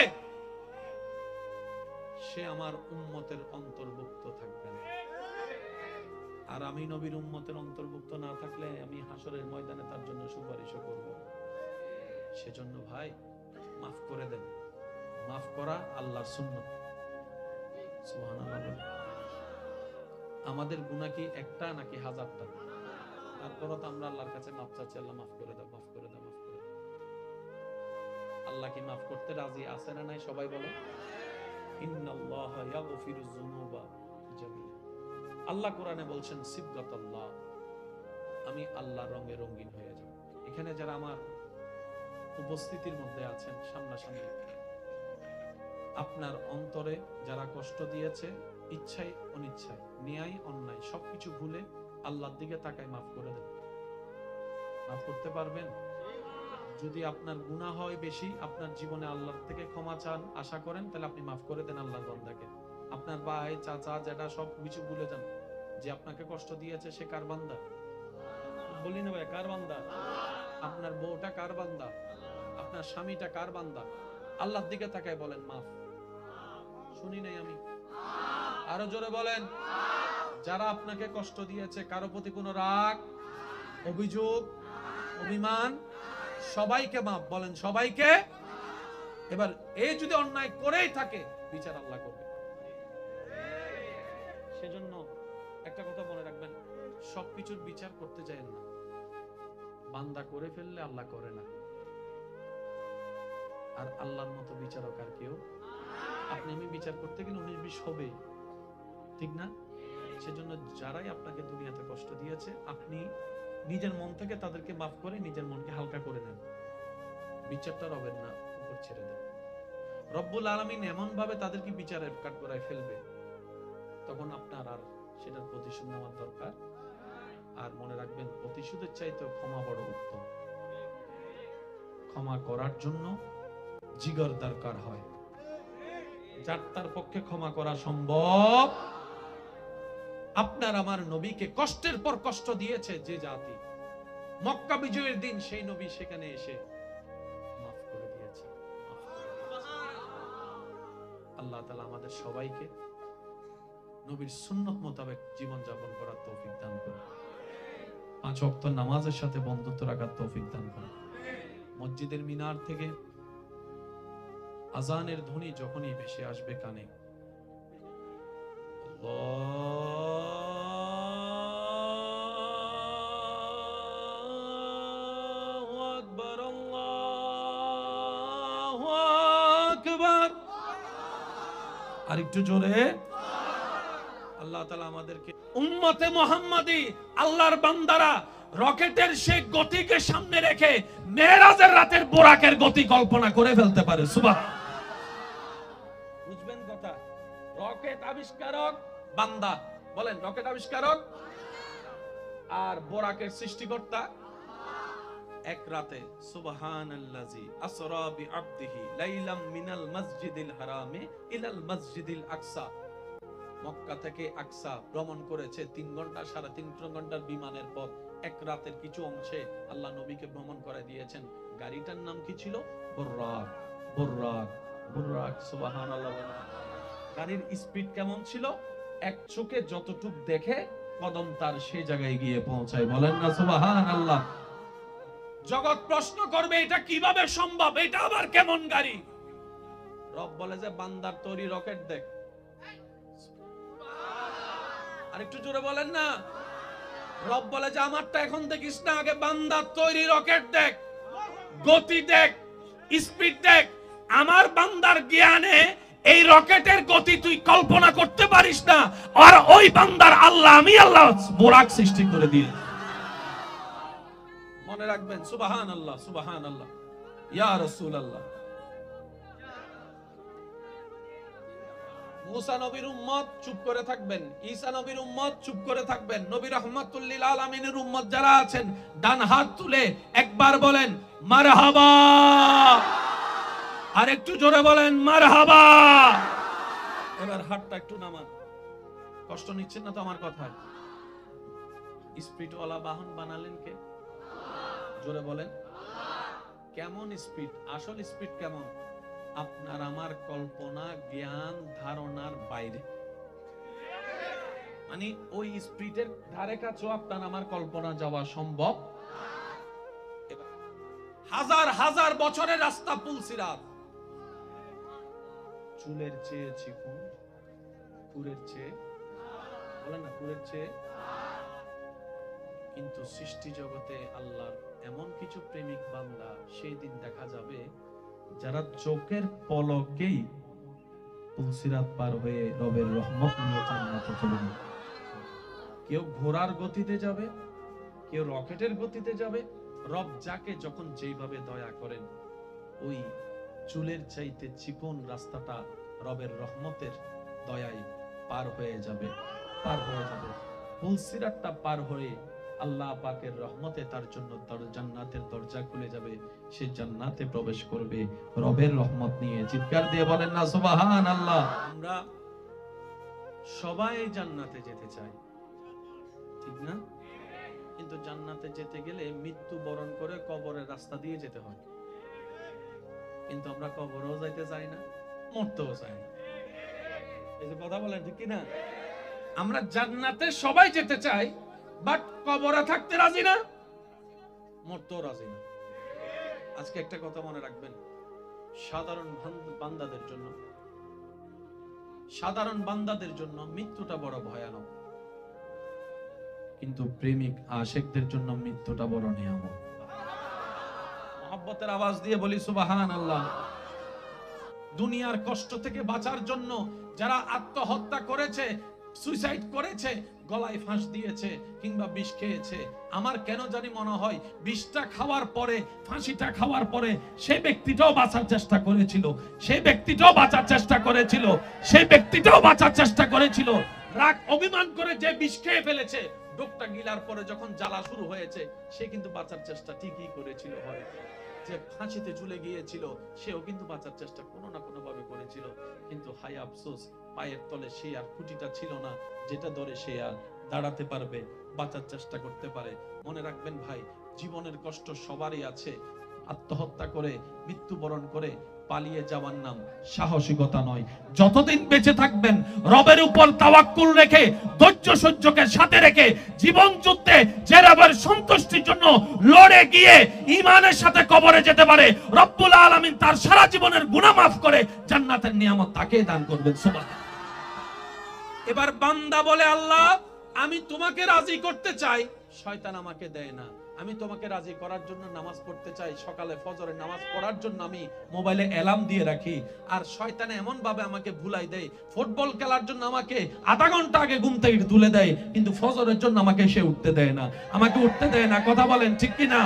S1: সে আমার উম্মতের অন্তর্ভুক্ত থাকবে না। আর আমি নবীর উম্মতের অন্তর্ভুক্ত না থাকলে আমি হাসরের ময়দানে তার জন্য সুপারিশও করব। সেজন্য ভাই মাফ করে দেন। মাফ করা আল্লাহর সুন্নাত। সুবহানাল্লাহ। আমাদের গুনাহ কি একটা নাকি হাজারটা? তারপরও তো আমরা আল্লাহর কাছে মাফ চাচ্ছি, আল্লাহ মাফ করে দাও, মাফ করে দাও, মাফ করে দাও। আল্লাহ কি মাফ করতে রাজি আছে না নাই? সবাই বলো, ইন্নাল্লাহা ইয়াগফিরুয যুনুবা জামিআ। আল্লাহ কোরআনে বলছেন, সিবগাতাল্লাহ, আমি আল্লাহর রঙে রঙিন হয়ে যাব। এখানে যারা আমার উপস্থিতির মধ্যে আছেন সামনাসামনি, আপনার অন্তরে যারা কষ্ট দিয়েছে, ইচ্ছায় অনিচ্ছায়, ন্যায় অন্যায় সবকিছু ভুলে আল্লাহর দিকে তাকায় মাফ করে দেন। মাফ করতে পারবেন? যদি আপনার গুনাহ হয় বেশি, আপনার জীবনে আল্লাহর থেকে ক্ষমা চান, আশা করেন, তাহলে আপনি মাফ করে দেন আল্লাহর বান্দাকে। আপনার ভাই, চাচা, জ্যাঠা সব কিছু ভুলে যান। যে আপনাকে কষ্ট দিয়েছে সে কার বান্দা? বলি না ভাই, কার বান্দা? আপনার বউটা কার বান্দা? আপনার স্বামীটা কার বান্দা? আল্লাহর দিকে তাকায় বলেন মাফ। শুনি নাই আমি, আরো জোরে বলেন। যারা আপনাকে কষ্ট দিয়েছে, কারো প্রতি কোনো রাগ, অভিযোগ, অভিমান, সবাইকে মাফ বলেন, সবাইকে। এবার এই যদি অন্যায় করেই থাকে, বিচার আল্লাহ করবে। সেজন্য একটা কথা মনে রাখবেন, সবকিছুর বিচার করতে চাইেন না। বান্দা করে ফেললে আল্লাহ করে না। আর আল্লাহর মতো বিচারক আর কেউ। আপনি আমি বিচার করতে গেলে 19-20 হবে, ঠিক না? সেজন্য যারাই আপনাকে দুনিয়াতে কষ্ট দিয়েছে, আপনি নিজের মন থেকে তাদেরকে মাফ করে নিজের মনকে হালকা করে নেন, বিচারটা রবের না উপর ছেড়ে দেন। রব্বুল আলামিন এমন ভাবে তাদেরকে বিচারের কাঠগড়ায় ফেলবে, তখন আপনার আর সেটার প্রতিশোধ নেওয়ার দরকার। আর মনে রাখবেন, প্রতিশোধের চাইতে ক্ষমা বড় উত্তম। ক্ষমা করার জন্য জিগর দরকার হয়, যার তার পক্ষে ক্ষমা করা সম্ভব। আপনার আমার নবীকে কষ্টের পর কষ্ট দিয়েছে যে জাতি, মক্কা বিজয়ের দিন সেই নবী সেখানে এসে মাফ করে দিয়েছে। আল্লাহ তাআলা আমাদের সবাইকে নবীর সুন্নত মোতাবেক জীবন যাপন করার তৌফিক দান করুন। 5 ওয়াক্ত নামাজের সাথে বন্ধুত্ব রাখার তৌফিক দান করুন। মসজিদের মিনার থেকে আজানের ধ্বনি যখনই ভেসে আসবে কানে, আল্লাহু আকবার, আল্লাহু আকবার, আরেকটু জোরে। আল্লাহ তাআলা আমাদেরকে উম্মতে মুহাম্মাদি আল্লাহর বান্দারা রকেটের সেই গতিকে সামনে রেখে মেরাজের রাতের বোরাকের গতি কল্পনা করে ফেলতে পারে। সুবহান, বুঝবেন কথা? রকেট আবিষ্কারক বান্দা, বলেন রকেট আবিষ্কারক আর বোরাকের সৃষ্টিকর্তা এক রাতে। সুবহানাল্লাযী আসরা বিআবদিহি লাইলাম মিনাল মসজিদিল হারামি ইলাল মসজিদিল আকসা। মক্কা থেকে আকসা ভ্রমণ করেছে 3 ঘন্টা, 3.5 ঘন্টার বিমানের পথ। এক রাতের কিছু অংশে আল্লাহ নবীকে ভ্রমণ করে দিয়েছেন। গাড়িটার নাম কি ছিল? বুররাক। বুররাক, বুররাক, সুবহানাল্লাহ। গাড়ির স্পিড কেমন ছিল? এক চোখে যতটুক দেখে কদম তার সেই জায়গায় গিয়ে পৌঁছায়। বলেন না সুবহানাল্লাহ। জগৎ প্রশ্ন করবে এটা কিভাবে সম্ভব, এটা আবার কেমন গাড়ি? রব বলে যে বান্দার তৈরি রকেট দেখ। আরেকটু জোরে বলেন না। রব বলে যে আমারটা এখন দেখিস না, আগে বান্দার তৈরি রকেট দেখ, গতি দেখ, স্পিড দেখ। আমার বান্দার জ্ঞানে এই রকেটের গতি তুই কল্পনা করতে পারিস না, আর ওই বান্দার আল্লাহ, আমি আল্লাহ বোরাক সৃষ্টি করে দিয়ে। মনে রাখবেন, সুবহানাল্লাহ, সুবহানাল্লাহ, ইয়া রাসূলুল্লাহ। মুসা নবীর উম্মত চুপ করে থাকবেন, ঈসা নবীর উম্মত চুপ করে থাকবেন। নবী রাহমাতুল লিল আলামিনের উম্মত যারা আছেন ডান হাত তুলে একবার বলেন মারহাবা, আর একটু জোরে বলেন মারহাবা। এবার হাতটা একটু নামান। কষ্ট নিচ্ছেন না তো আমার কথায়? স্পিডওয়ালা বাহন বানালেন কে? জোরে বলেন। কেমন স্পিড? আসল স্পিড কেমন? আপনার আমার কল্পনা, জ্ঞান, ধারণার বাইরে। মানে ওই স্পিডের ধারে কাছেও আপনার আমার কল্পনা যাওয়া সম্ভব। হাজার হাজার বছরের রাস্তা পুলসিরাত, চুলের চেয়ে চিকন, কুরের চেয়ে, বলেন না কুরের চেয়ে। কিন্তু সৃষ্টি জগতে আল্লাহর এমন কিছু প্রেমিক বান্দা সেই দিন দেখা যাবে যারা চোখের পলকেই পুলসিরাত পার হয়ে রবের রহমত নিয়ে জান্নাতে চলে যাবে। কেউ ঘোড়ার গতিতে যাবে, কেউ রকেটের গতিতে যাবে। রব যাকে যখন যেইভাবে দয়া করেন, ওই চুলের চাইতে চিকন রাস্তাটা রবের রহমতের দয়ায় পার হয়ে যাবে, পার হয়ে যাবে। পুলসিরাতটা পার হয়ে আল্লাহ পাকের রহমতে তার জন্য জান্নাতের দরজা খুলে যাবে, সে জান্নাতে প্রবেশ করবে রবের রহমত নিয়ে। চিৎকার দিয়ে বলেন না সুবহানাল্লাহ। আমরা সবাই জান্নাতে যেতে চাই, ঠিক না? কিন্তু জান্নাতে যেতে গেলে মৃত্যু বরণ করে কবরের রাস্তা দিয়ে যেতে হয়। কিন্তু আমরা কবরেও যাইতে চাই না, মরতেও চাই না। এই যে কথা বলেন, ঠিক কি না? আমরা জান্নাতে সবাই যেতে চাই, বাট কবরে থাকতে রাজি না, মরতেও রাজি না। আজকে একটা কথা মনে রাখবেন, সাধারণ বান্দাদের জন্য মৃত্যুটা বড় ভয়ানক, কিন্তু প্রেমিক আশেকদের জন্য মৃত্যুটা বড় নিয়ামত। মহব্বতের আওয়াজ দিয়ে বলি সুবহানাল্লাহ। দুনিয়ার কষ্ট থেকে বাঁচার জন্য যারা আত্মহত্যা করেছে সুইসাইড করেছে, গলায় ফাঁস দিয়েছে কিংবা বিষ খেয়েছে, আমার কেন জানি মনে হয় বিষটা খাওয়ার পরে, ফাঁসিটা খাওয়ার পরে সেই ব্যক্তিটাও বাঁচার চেষ্টা করেছিল, সেই ব্যক্তিটাও বাঁচার চেষ্টা করেছিল, সেই ব্যক্তিটাও বাঁচার চেষ্টা করেছিল। রাগ অভিমান করে যে বিষ খেয়ে ফেলেছে, ডোকটা গিলার পরে যখন জ্বালা শুরু হয়েছে, সে কিন্তু বাঁচার চেষ্টা ঠিকই করেছিল। হয় যে ফাঁসিতে ঝুলে গিয়েছিল, সেও কিন্তু বাঁচার চেষ্টা কোনো না কোনো ভাবে করেছিল। কিন্তু হায় আফসোস, পায়ের তলে সে আর খুঁটিটা ছিল না যেটা ধরে সে আর দাঁড়াতে পারবে, বাঁচার চেষ্টা করতে পারে। মনে রাখবেন ভাই, জীবনের কষ্ট সবারই আছে। আত্মহত্যা করে, মৃত্যুবরণ করে পালিয়ে যাওয়ার নাম সাহসিকতা নয়। যতদিন বেঁচে থাকবেন রবের উপর তাওয়াক্কুল রেখে, ধৈর্য সহ্যকে সাথে রেখে, জীবন যুদ্ধে যে রবের সন্তুষ্টির জন্য লড়ে গিয়ে ঈমানের সাথে কবরে যেতে পারে, রব্বুল আলামিন তার সারা জীবনের গুনাহ মাফ করে জান্নাতের নিয়ামত তাকে দান করবেন। সুবহানাল্লাহ। এবার বান্দা বলে, আল্লাহ আমি তোমাকে রাজি করতে চাই, শয়তান আমাকে দেয় না। আমি তোমাকে রাজি করার জন্য নামাজ পড়তে চাই, সকালে ফজরের নামাজ পড়ার জন্য আমি মোবাইলে অ্যালার্ম দিয়ে রাখি, আর শয়তান এমন ভাবে আমাকে ভুলাই দেয়, ফুটবল খেলার জন্য আমাকে আধা ঘন্টা আগে ঘুম থেকে তুলে দেয়, কিন্তু ফজরের জন্য আমাকে সে উঠতে দেয় না, আমাকে উঠতে দেয় না। কথা বলেন ঠিক কি না?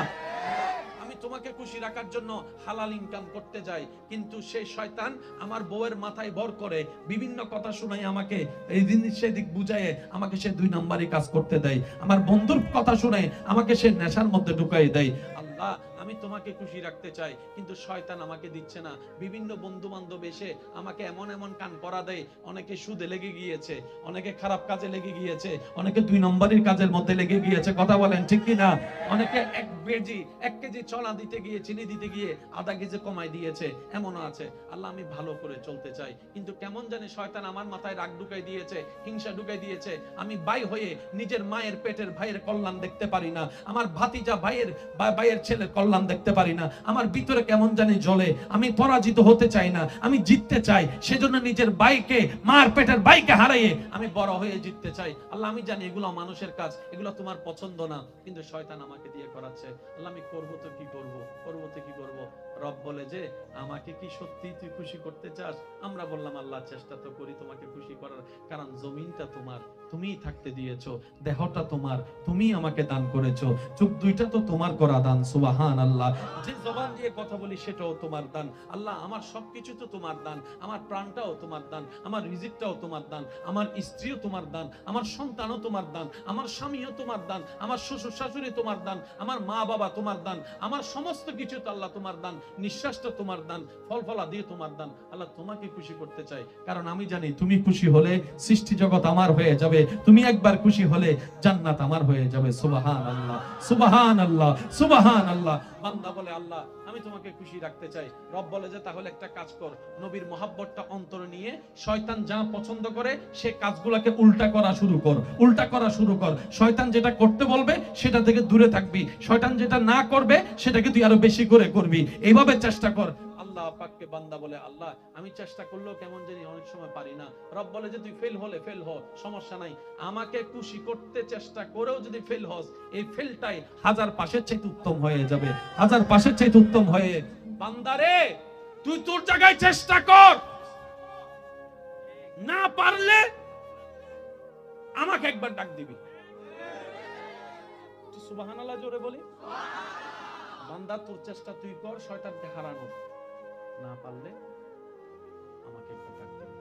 S1: তোমাকে খুশি রাখার জন্য হালাল ইনকাম করতে যাই, কিন্তু সেই শয়তান আমার বউয়ের মাথায় ভর করে বিভিন্ন কথা শোনায়, আমাকে এই জিনিস সেদিক বুঝায় আমাকে সে 2 নম্বরই কাজ করতে দেয়, আমার বন্ধুর কথা শুনে আমাকে সে নেশার মধ্যে ঢুকাই দেয়। আল্লাহ আমি তোমাকে খুশি রাখতে চাই, কিন্তু শয়তান আমাকে দিচ্ছে না। বিভিন্ন বন্ধু বান্ধব এসে আমাকে এমন এমন কান পরা দেয়, অনেকে সুদে লেগে গিয়েছে, অনেকে খারাপ কাজে লেগে গিয়েছে, অনেকে 2 নম্বরের কাজের মধ্যে লেগে গিয়েছে। কথা বলেন ঠিক কি না? অনেকে 1 কেজি চলা দিতে গিয়ে, চিনি দিতে গিয়ে আধা কেজি কমাই দিয়েছে, এমনও আছে। আল্লাহ আমি ভালো করে চলতে চাই, কিন্তু কেমন জানি শয়তান আমার মাথায় রাগ ঢুকাই দিয়েছে, হিংসা ঢুকাই দিয়েছে। আমি ভাই হয়ে নিজের মায়ের পেটের ভাইয়ের কল্যাণ দেখতে পারি না, আমার ভাতিজা ভাইয়ের ছেলের কল্যাণ দেখতে পারি না, আমার ভিতরে কেমন জানি জ্বলে। আমি পরাজিত হতে চাই না, আমি জিততে চাই। সেজন্য নিজের ভাইকে, মার পেটের ভাইকে হারিয়ে আমি বড় হয়ে জিততে চাই। আল্লাহ আমি জানি এগুলো মানুষের কাজ, এগুলো তোমার পছন্দ না, কিন্তু শয়তান আমাকে দিয়ে করাচ্ছে। আল্লাহ আমি করবো তো কি করব, করবো তো কি করব। রব বলে যে আমাকে কি সত্যি তুই খুশি করতে চাস? আমরা বললাম আল্লাহ চেষ্টা তো করি তোমাকে খুশি করার, কারণ জমিনটা তোমার, তুমিই থাকতে দিয়েছো, দেহটা তোমার, তুমি আমাকে দান করেছো, চোখ দুইটা তো তোমার করা দান। সুবহানাল্লাহ। যে জবান দিয়ে কথা বলি সেটাও তোমার দান। আল্লাহ আমার সবকিছু তো তোমার দান, আমার প্রাণটাও তোমার দান, আমার রিজিকটাও তোমার দান, আমার স্ত্রীও তোমার দান, আমার সন্তানও তোমার দান, আমার স্বামীও তোমার দান, আমার শ্বশুর শাশুড়ি তোমার দান, আমার মা বাবা তোমার দান, আমার সমস্ত কিছু তো আল্লাহ তোমার দান, নিঃশ্বাসটা তোমার দান, ফলফলা দিয়ে তোমার দান। আল্লাহ তোমাকে খুশি করতে চাই, কারণ আমি জানি তুমি খুশি হলে সৃষ্টি জগৎ আমার হয়ে যাবে, তুমি একবার খুশি হলে জান্নাত আমার হয়ে যাবে। সুবহানাল্লাহ, সুবহানাল্লাহ, সুবহানাল্লাহ। বান্দা বলে আল্লাহ আমি তোমাকে খুশি রাখতে চাই। রব বলে যে তাহলে একটা কাজ কর, নবীর মহাব্বতটা অন্তরে নিয়ে শয়তান যা পছন্দ করে সে কাজগুলোকে উল্টা করা শুরু কর, উল্টা করা শুরু কর। শয়তান যেটা করতে বলবে সেটা থেকে দূরে থাকবি, শয়তান যেটা না করবে সেটাকে তুই আরো বেশি করে করবি, এইভাবে চেষ্টা কর। আল্লাহ পাককে বান্দা বলে আল্লাহ আমি চেষ্টা করলেও কেমন জানি অনেক সময় পারি না। রব বলে যে তুই ফেল হলে ফেল হ, সমস্যা নাই, আমাকে খুশি করতে চেষ্টা করেও যদি ফেল হস, এই ফেলটাই 1000 পাশের চাইতে উত্তম হয়ে যাবে, 1000 পাশের চাইতে উত্তম হয়ে। বান্দারে তুই তোর জায়গায় চেষ্টা কর, না পারলে আমাকে একবার ডাক দিবি। সুবহানাল্লাহ জোরে বলি। বান্দা তোর চেষ্টা তুই কর শয়তানকে হারানোর, না পারলে আমাকে একবার ডাক দিবি।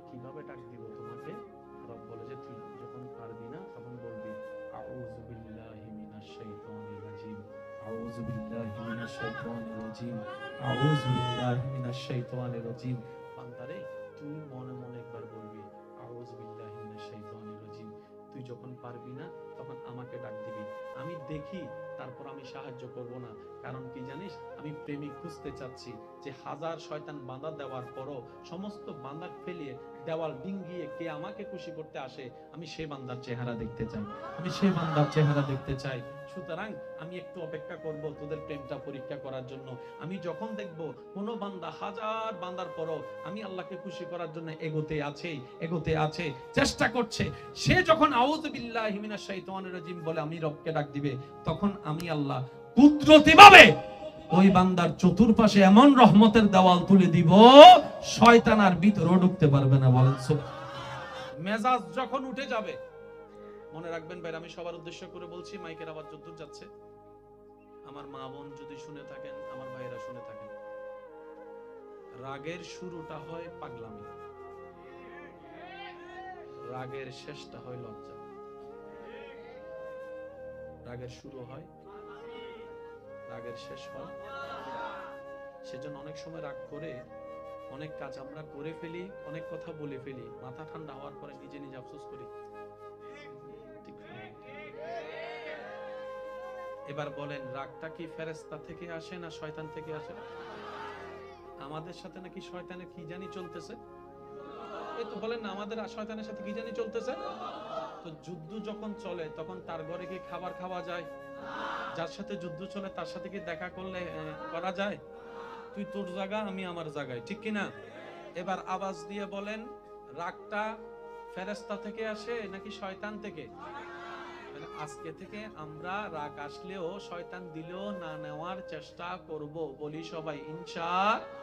S1: কিভাবে ডাক দিব তোমাকে? রব বলে যে তুই যখন পারবি না তখন বলবি আউযু বিল্লাহি মিনাশ শাইতানির রাজিম, আউযু বিল্লাহি মিনাশ শাইতানির রাজিম, আউযু বিল্লাহি মিনাশ শাইতানির রাজিম। বান্দারে তুই মনে মনে একবার বলবি আউযু বিল্লাহি মিনাশ শাইতানির রাজিম। তুই যখন পারবি না তখন আমাকে ডাক দিবি, আমি দেখি, তারপর আমি সাহায্য করব না। কারণ কি জানিস, আমি প্রেমিক খুঁজতে চাচ্ছি যে 1000 শয়তান বাঁধা দেওয়ার পরও সমস্ত বাঁধা ফেলিয়ে দেওয়াল ডিঙ্গিয়ে কে আমাকে খুশি করতে আসে, আমি সেই বান্দার চেহারা দেখতে চাই, আমি সেই বান্দার চেহারা দেখতে চাই। সুতরাং আমি একটু অপেক্ষা করব তোদের প্রেমটা পরীক্ষা করার জন্য। আমি যখন দেখব কোনো বান্দা 1000 বান্দার পরও আমি আল্লাহকে খুশি করার জন্য এগোতে আছে, চেষ্টা করছে, সে যখন আউযু বিল্লাহি মিনাশ শাইতানির রাজিম বলে আমি রবকে ডাক দিবে, তখন আমি আল্লাহ কুদরতিভাবে ওই বান্দার চতুর্পাশে এমন রহমতের দেওয়াল তুলে দিব শয়তান আর ভিতরে ঢুকতে পারবে না। বলেন মেজাজ যখন উঠে যাবে, মনে রাখবেন ভাই, আমি সবার উদ্দেশ্য করে বলছি, মাইকের আওয়াজ যতদূর যাচ্ছে, আমার মা বোন যদি শুনে থাকেন, আমার ভাইয়েরা শুনে থাকেন, রাগের শুরুটা হয় পাগলামি, রাগের শেষটা হয় লজ্জা। রাগের শুরু হয়, রাগের শেষ হয়। সেজন্য অনেক সময় রাগ করে অনেক কাজ আমরা করে ফেলি, অনেক কথা বলে ফেলি, মাথা ঠান্ডা হওয়ার পরে নিজে নিজে আফসোস করি। এবার বলেন, রাগটা কি ফেরেশতা থেকে আসে না শয়তান থেকে আসে? আমাদের সাথে নাকি শয়তানের কি জানি চলতেছে। এই তো বলেন না, আমাদের শয়তানের সাথে কি জানি চলতেছে। তো যুদ্ধ যখন চলে তখন তার ঘরে কি খাবার খাওয়া যায়? যার সাথে যুদ্ধ চলে তার সাথে কি দেখা করলে করা যায়? তুই তোর জায়গা, আমি আমার জায়গায়, ঠিক কিনা? এবার আওয়াজ দিয়ে বলেন, রাগটা ফেরেশতা থেকে আসে নাকি শয়তান থেকে? আজকে থেকে আমরা রাগ আসলেও শয়তান দিলেও না নেওয়ার চেষ্টা করব, বলি সবাই ইনশাআল্লাহ।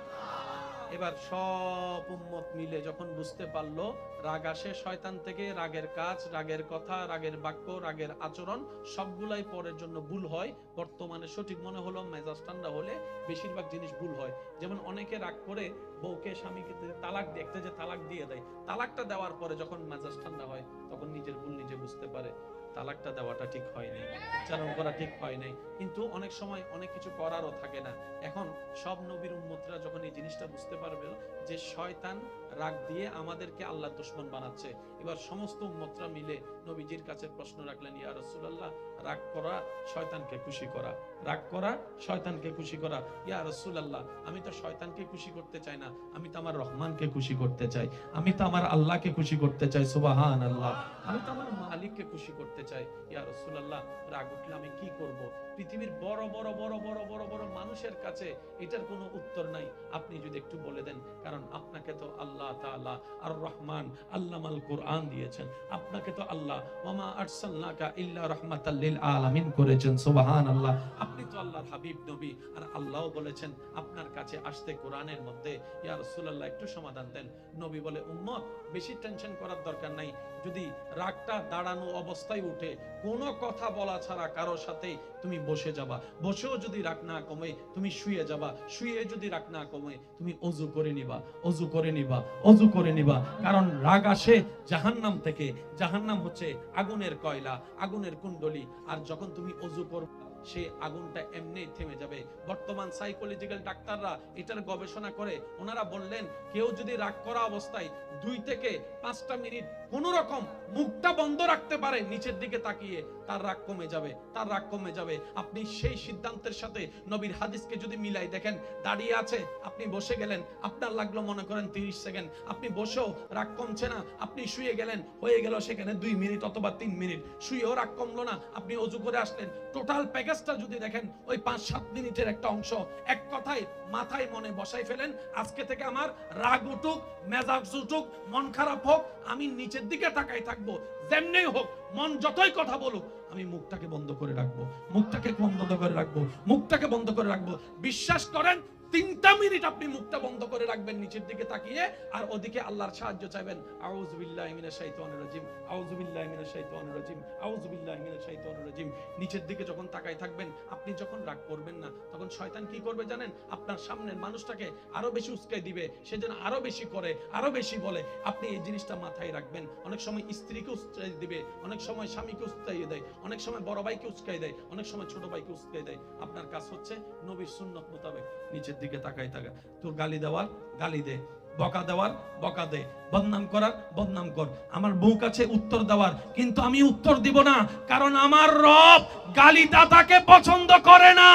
S1: এবার সব উম্মত মিলে যখন বুঝতে পারলো রাগ আসে শয়তান থেকে, রাগের কাজ, রাগের কথা, রাগের বাক্য, রাগের আচরণ সবগুলাই পরের জন্য ভুল হয়। বর্তমানে সঠিক মনে হলো মেজাজ ঠান্ডা হলে বেশিরভাগ জিনিস ভুল হয়। যেমন অনেকে রাগ করে বউকে স্বামীকে তালাক দেখতে যে তালাক দিয়ে দেয়, তালাকটা দেওয়ার পরে যখন মেজাজ ঠান্ডা হয় তখন নিজের ভুল নিজে বুঝতে পারে, তালাকটা দেওয়াটা ঠিক হয় নাই, উচ্চারণ করা ঠিক হয় নাই। কিন্তু অনেক সময় অনেক কিছু করারও থাকে না। এখন সব নবীর উম্মতরা যখন এই জিনিসটা বুঝতে পারবে যে শয়তান রাগ দিয়ে আমাদেরকে আল্লাহর দুশমন বানাচ্ছে, এবার সমস্ত উম্মতরা মিলে নবীজির কাছে প্রশ্ন রাখলেন, ইয়া রাসূলুল্লাহ, রাগ করা শয়তানকে খুশি করা, রাগ করা শয়তানকে খুশি করা। ইয়া রাসূলুল্লাহ, আমি তো শয়তানকে খুশি করতে চাই না, আমি তো আমার রহমানকে খুশি করতে চাই, আমি তো আমার আল্লাহকে খুশি করতে চাই, সুবহানাল্লাহ, আমি তো আমার মালিককে খুশি করতে চাই। ইয়া রাসূলুল্লাহ, রাগ উঠলে আমি কি করব? পৃথিবীর বড় বড় বড় বড় বড় বড় মানুষের কাছে এটার কোনো উত্তর নাই, আপনি যদি একটু বলে দেন। কারণ আপনাকে তো আল্লাহ তাআলা আর রহমান আল্লামাল কোরআন দিয়েছেন, আপনাকে তো আল্লাহ ওয়ামা আরসালনাকা ইল্লা রাহমাতাল লিল আলামিন করেছেন, সুবহানাল্লাহ। আপনি তো আল্লাহর হাবিব নবী, আর আল্লাহও বলেছেন আপনার কাছে আসতে কোরআনের মধ্যে। ইয়া রাসূলুল্লাহ, একটু সমাধান দেন। নবী বলে, উম্মত বেশি টেনশন করার দরকার নাই, যদি রাগটা দাঁড়ানো অবস্থায় উঠে কোনো কথা বলা ছাড়া কারো সাথে তুমি বসে যাবা, বসেও যদি রাগ না কমে তুমি শুয়ে যাবা, শুয়ে যদি রাগ না কমে তুমি ওযু করে নিবা, ওযু করে নিবা, ওযু করে নিবা। কারণ রাগ আসে জাহান্নাম থেকে, জাহান্নাম হচ্ছে আগুনের কয়লা, আগুনের কুণ্ডলী, আর যখন তুমি ওযু করবে সেই আগুনটা এমনি থেমে যাবে। বর্তমান সাইকোলজিক্যাল ডাক্তাররা এটার গবেষণা করে ওনারা বললেন, কেউ যদি রাগ করা অবস্থায় 2 থেকে 5টা মিনিট কোন রকম মুখটা বন্ধ রাখতে পারে নিচের দিকে তাকিয়ে, তার রাগ কমে যাবে, তার রাগ কমে যাবে। আপনি সেই সিদ্ধান্তের সাথে নবীর হাদিসকে যদি মিলাই দেখেন, দাঁড়িয়ে আছে, আপনি বসে গেলেন, আপনার লাগলো মনে করেন 30 সেকেন্ড, আপনি বসেও রাগ কমছে না, আপনি শুয়ে গেলেন, হয়ে গেল সেখানে 2 মিনিট অথবা 3 মিনিট, শুয়েও রাগ কমলো না, আপনি ওযু করে আসলেন। টোটাল প্যাকেজটা যদি দেখেন ওই 5-7 মিনিটের একটা অংশ। এক কথায় মাথায় মনে বসাই ফেলেন, আজকে থেকে আমার রাগ উঠুক, মেজাজ উঠুক, মন খারাপ হোক, আমি নিচের দিকে তাকাই থাকবো, যেমনি হোক, মন যতই কথা বলুক, আমি মুখটাকে বন্ধ করে রাখবো, মুখটাকে বন্ধ করে রাখবো, মুখটাকে বন্ধ করে রাখবো। বিশ্বাস করেন 3টা মিনিট আপনি মুখটা বন্ধ করে রাখবেন নিচের দিকে তাকিয়ে, আর ওদিকে আল্লাহর সাহায্য চাইবেন। আউযু বিল্লাহি মিনাশ শাইতানির রাজিম, আউযু বিল্লাহি মিনাশ শাইতানির রাজিম, আউযু বিল্লাহি মিনাশ শাইতানির রাজিম। নিচের দিকে যখন তাকাই থাকবেন, আপনি যখন রাগ করবেন না, তখন শয়তান কি করবে জানেন? আপনার সামনের মানুষটাকে আরো বেশি উস্কাই দিবে, সে যেন আরো বেশি করে, আরো বেশি বলে। আপনি এই জিনিসটা মাথায় রাখবেন। অনেক সময় স্ত্রীকে উস্কাই দিবে, অনেক সময় স্বামীকে উস্কাই দেয়, অনেক সময় বড় ভাইকে উস্কাই দেয়, অনেক সময় ছোট ভাইকে উস্কাই দেয়। আপনার কাজ হচ্ছে নবীর সুন্নত মোতাবেক নিচের দিকে তাকাই থাকা। তোর গালি দেওয়ার গালি দে, বকা দেওয়ার বকা দে, বদনাম করার বদনাম কর। আমার বউ কাছে উত্তর দেওয়ার, কিন্তু আমি উত্তর দিব না, কারণ আমার রব গালি দাতাকে পছন্দ করে না,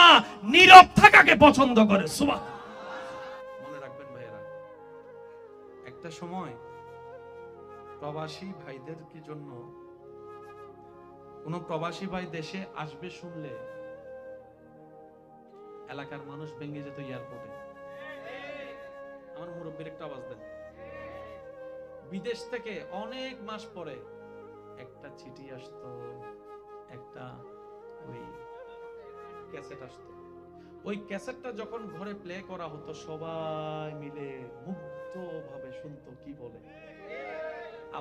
S1: নীরব থাকাকে পছন্দ করে। সুবহানাল্লাহ। মনে রাখবেন ভাইয়েরা, একটা সময় প্রবাসী ভাইদের কি জন্য কোন প্রবাসী ভাই দেশে আসবে শুনলে এলাকার মানুষ ভেঙে যেত এয়ারপোর্টে। আমার মুরব্বীর একটা আওয়াজ দেন। বিদেশ থেকে অনেক মাস পরে একটা চিঠি আসতো, একটা ওই ক্যাসেট আসতো। ওই ক্যাসেটটা যখন ঘরে প্লে করা হতো, সবাই মিলে মুগ্ধ ভাবে শুনতো কি বলে।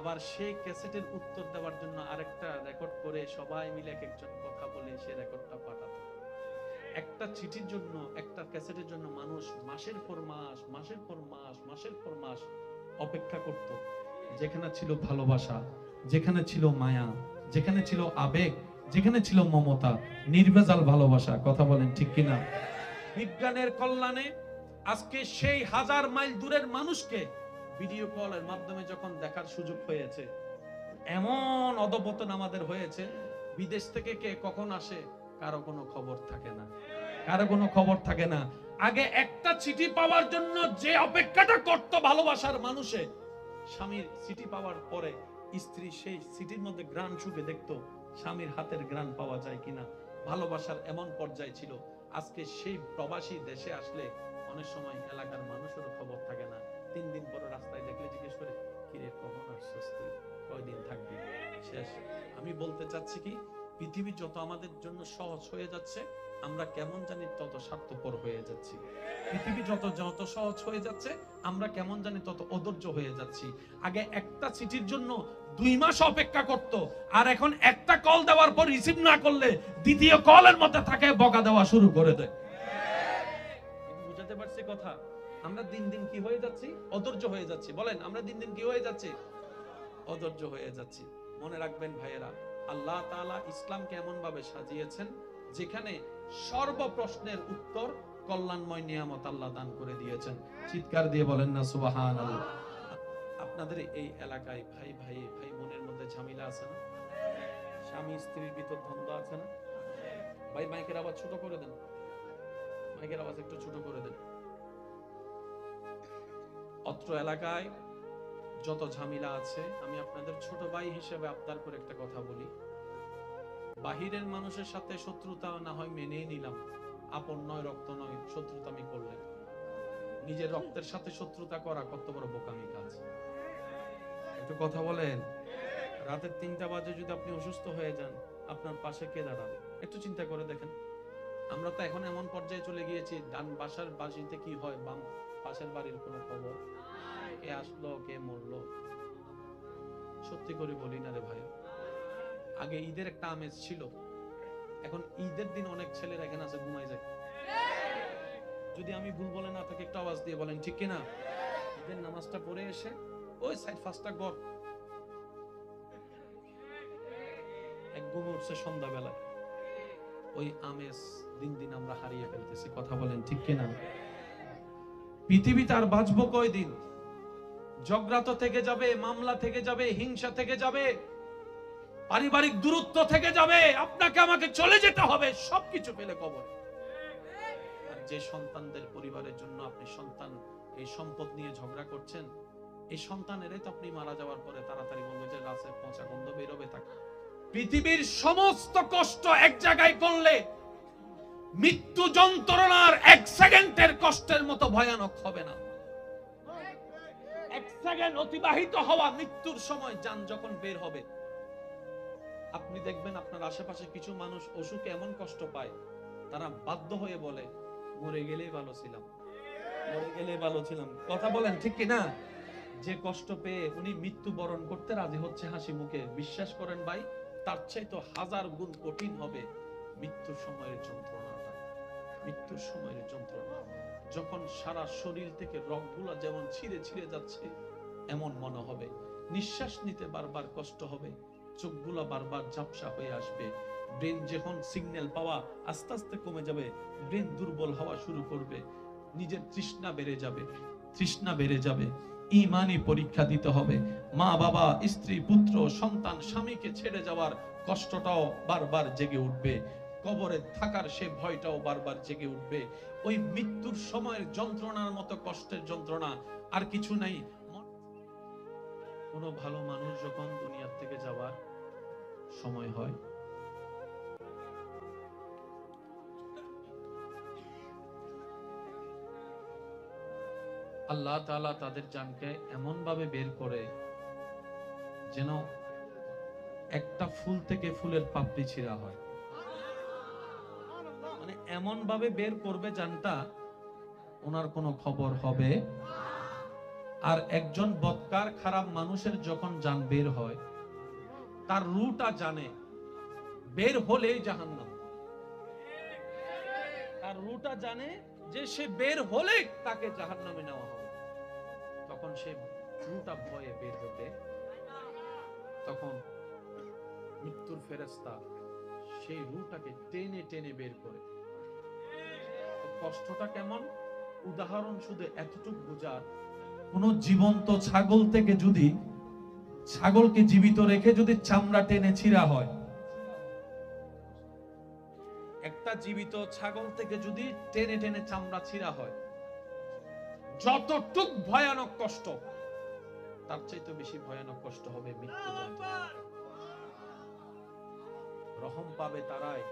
S1: আবার সেই ক্যাসেটের উত্তর দেওয়ার জন্য আরেকটা রেকর্ড করে সবাই মিলে এক একজন কথা বলে সে রেকর্ডটা পাঠাতো। একটা চিঠির জন্য, একটা ক্যাসেটের জন্য মানুষ মাসের পর মাস, মাসের পর মাস, মাসের পর মাস অপেক্ষা করত। যেখানে ছিল ভালোবাসা, যেখানে ছিল মায়া, যেখানে ছিল আবেগ, যেখানে ছিল মমতা, নির্ভেজাল ভালোবাসা। কথা বলেন ঠিক কিনা? বিজ্ঞানের কল্যাণে আজকে সেই 1000 মাইল দূরের মানুষকে ভিডিও কলের মাধ্যমে যখন দেখার সুযোগ হয়েছে, এমন অধপতন আমাদের হয়েছে, বিদেশ থেকে কে কখন আসে কারো কোনো খবর থাকে না, কারো কোনো খবর থাকে না। আগে একটা চিঠি পাওয়ার জন্য যে অপেক্ষাটা করত ভালোবাসার মানুষে, স্বামীর চিঠি পাওয়ার পরে স্ত্রী সেই চিঠির মধ্যে ঘ্রাণ শুকে দেখতো স্বামীর হাতের ঘ্রাণ পাওয়া যায় কিনা। ভালোবাসার এমন পর্যায়ে ছিল। আজকে সেই প্রবাসী দেশে আসলে অনেক সময় এলাকার মানুষেরও খবর থাকে না। 3 দিন পরে রাস্তায় দেখলে জিজ্ঞেস করে, কিরে কখন আসছিস তুই, কয়দিন থাকবি, শেষ। আমি বলতে চাচ্ছি কি, পৃথিবী যত আমাদের জন্য সহজ হয়ে যাচ্ছে, আমরা কেমন জানি তত স্বার্থপর হয়ে যাচ্ছি। পৃথিবী যত যত সহজ হয়ে যাচ্ছে, আমরা কেমন জানি তত অধৈর্য হয়ে যাচ্ছি। আগে একটা চিঠির জন্য 2 মাস অপেক্ষা করত, আর এখন একটা কল দেওয়ার পর রিসিভ না করলে দ্বিতীয় কলের মধ্যে থাকে বকা দেওয়া শুরু করে দেয়। বুঝাতে পারছি কথা? আমরা দিন দিন কি হয়ে যাচ্ছি? অধৈর্য হয়ে যাচ্ছি। বলেন, আমরা দিন দিন কি হয়ে যাচ্ছি? অধৈর্য হয়ে যাচ্ছি। মনে রাখবেন ভাইয়েরা, আল্লাহ তাআলা ইসলামকে এমন ভাবে সাজিয়েছেন যেখানে সর্ব প্রশ্নের উত্তর কল্যাণময় নিয়ামত আল্লাহ দান করে দিয়েছেন। চিৎকার দিয়ে বলেন না সুবহানাল্লাহ। আপনাদের এই এলাকায় ভাই ভাই ভাই বোনের মধ্যে ঝামেলা আছে না? স্বামী স্ত্রীর ভিতর দ্বন্দ্ব আছে না? ভাই মাইকের আওয়াজ ছোট করে দেন, মাইকের আওয়াজ একটু ছোট করে দেন। অত্র এলাকায় যত ঝামেলা আছে, আমি আপনাদের ছোট ভাই হিসেবে আবদার করে একটা কথা বলি, বাহিরের মানুষের সাথে শত্রুতা না হয় মেনেই নিলাম, আপন নয়, রক্ত নয়, শত্রুতা আমি করলেন। নিজের রক্তের সাথে শত্রুতা করা কত বড় বোকামি কাজ। একটু কথা বলেন, রাতের 3টা বাজে যদি আপনি অসুস্থ হয়ে যান, আপনার পাশে কে দাঁড়াবে? একটু চিন্তা করে দেখেন। আমরা তো এখন এমন পর্যায়ে চলে গিয়েছি, ডান বাসার বাসিতে কি হয়, বাম পাশের বাড়ির কোনো খবর, কে আসলো কে মরলো। সত্যি করে বলি না রে ভাই, আগে ঈদের একটা আমেজ ছিল, এখন ঈদের দিন অনেক ছেলেরা এখানে আছে ঘুমাই যায়। যদি আমি ভুল বলে না থাকি একটু আওয়াজ দিয়ে বলেন ঠিক কিনা? ঈদের নামাজটা পড়ে এসে ওই সাইড ফার্স্টটা গড় এক ঘুমে উঠছে সন্ধ্যাবেলা। ওই আমেজ দিন দিন আমরা হারিয়ে ফেলতেছি। কথা বলেন ঠিক কিনা? পৃথিবীতে আর বাঁচবো কয়দিন? ঝগড়া তো থেকে যাবে, মামলা থেকে যাবে, হিংসা থেকে যাবে, পারিবারিক দূরত্ব থেকে যাবে, আপনাকে আমাকে চলে যেতে হবে, সবকিছু ফেলে কবরে। আর যে সন্তানদের পরিবারের জন্য আপনি সন্তান এই সম্পদ নিয়ে ঝগড়া করছেন, এই সন্তানেরই তো আপনি মারা যাওয়ার পরে তাড়াতাড়ি বলবে যে রাসের পচা গন্ধ বেরোবে। থাকে পৃথিবীর সমস্ত কষ্ট এক জায়গায় করলে মৃত্যু যন্ত্রণার 1 সেকেন্ডের কষ্টের মতো ভয়ানক হবে না। 1 সেকেন্ড অতিবাহিত হওয়া মৃত্যুর সময় যান যখন বের হবে, আপনি দেখবেন আপনার আশেপাশে কিছু মানুষ অসুখে এমন কষ্ট পায়, তারা বাধ্য হয়ে বলে মরে গেলেই ভালো ছিলাম, মরে গেলেই ভালো ছিলাম। কথা বলেন ঠিক কি না? যে কষ্ট পেয়ে উনি মৃত্যু বরণ করতে রাজি হচ্ছে হাসি মুখে, বিশ্বাস করেন ভাই, তার চেয়ে তো 1000 গুণ কঠিন হবে মৃত্যুর সময়ের যন্ত্রণাটা। মৃত্যুর সময়ের যন্ত্রণা যখন সারা শরীর থেকে রগগুলো যেমন ছিঁড়ে ছিঁড়ে যাচ্ছে এমন মনে হবে, নিঃশ্বাস নিতে বারবার কষ্ট হবে, চোখগুলো বারবার ঝাপসা হয়ে আসবে, ব্রেন যখন সিগন্যাল পাওয়া আস্তে আস্তে কমে যাবে, ব্রেন দুর্বল হওয়া শুরু করবে, নিজের তৃষ্ণা বেড়ে যাবে, তৃষ্ণা বেড়ে যাবে, ঈমানি পরীক্ষা দিতে হবে, মা বাবা স্ত্রী পুত্র সন্তান স্বামীকে ছেড়ে যাওয়ার কষ্টটাও বারবার জেগে উঠবে, কবরে থাকার সে ভয়টাও বারবার জেগে উঠবে। ওই মৃত্যুর সময়ের যন্ত্রণার মতো কষ্টের যন্ত্রণা আর কিছু নাই। কোনো ভালো মানুষ যখন দুনিয়ার থেকে যাওয়ার সময় হয়, আল্লাহ তাআলা তাদের জানকে এমন ভাবে বের করে যেন একটা ফুল থেকে ফুলের পাপড়ি ছিঁড়া হয়। মানে এমন ভাবে বের করবে জানটা, ওনার কোনো খবর হবে। আর একজন বদকার খারাপ মানুষের যখন জান বের হয়, তার রুটা জানে, বের হলেই জাহান্নাম। তার রুটা জানে যে সে বের হলে তাকে জাহান্নামে নেওয়া হবে। তখন সে রুটা ভয়ে বের হতে, তখন মৃত্যুর ফেরেশতা সেই রুটাকে টেনে টেনে বের করে। কষ্টটা কেমন? উদাহরণ শুধু এতটুকু বোঝার, কোন জীবন্ত ছাগল থেকে যদি ছাগলকে জীবিত রেখে যদি চামড়া টেনে ছিঁড়া হয়, একটা জীবিত ছাগল থেকে যদি টেনে টেনে চামড়া ছিঁড়া হয়, যতটুক ভয়ানক কষ্ট, তার চাইতে বেশি ভয়ানক কষ্ট হবে মৃত্যু যন্ত্রণা। রহম পাবে তারাই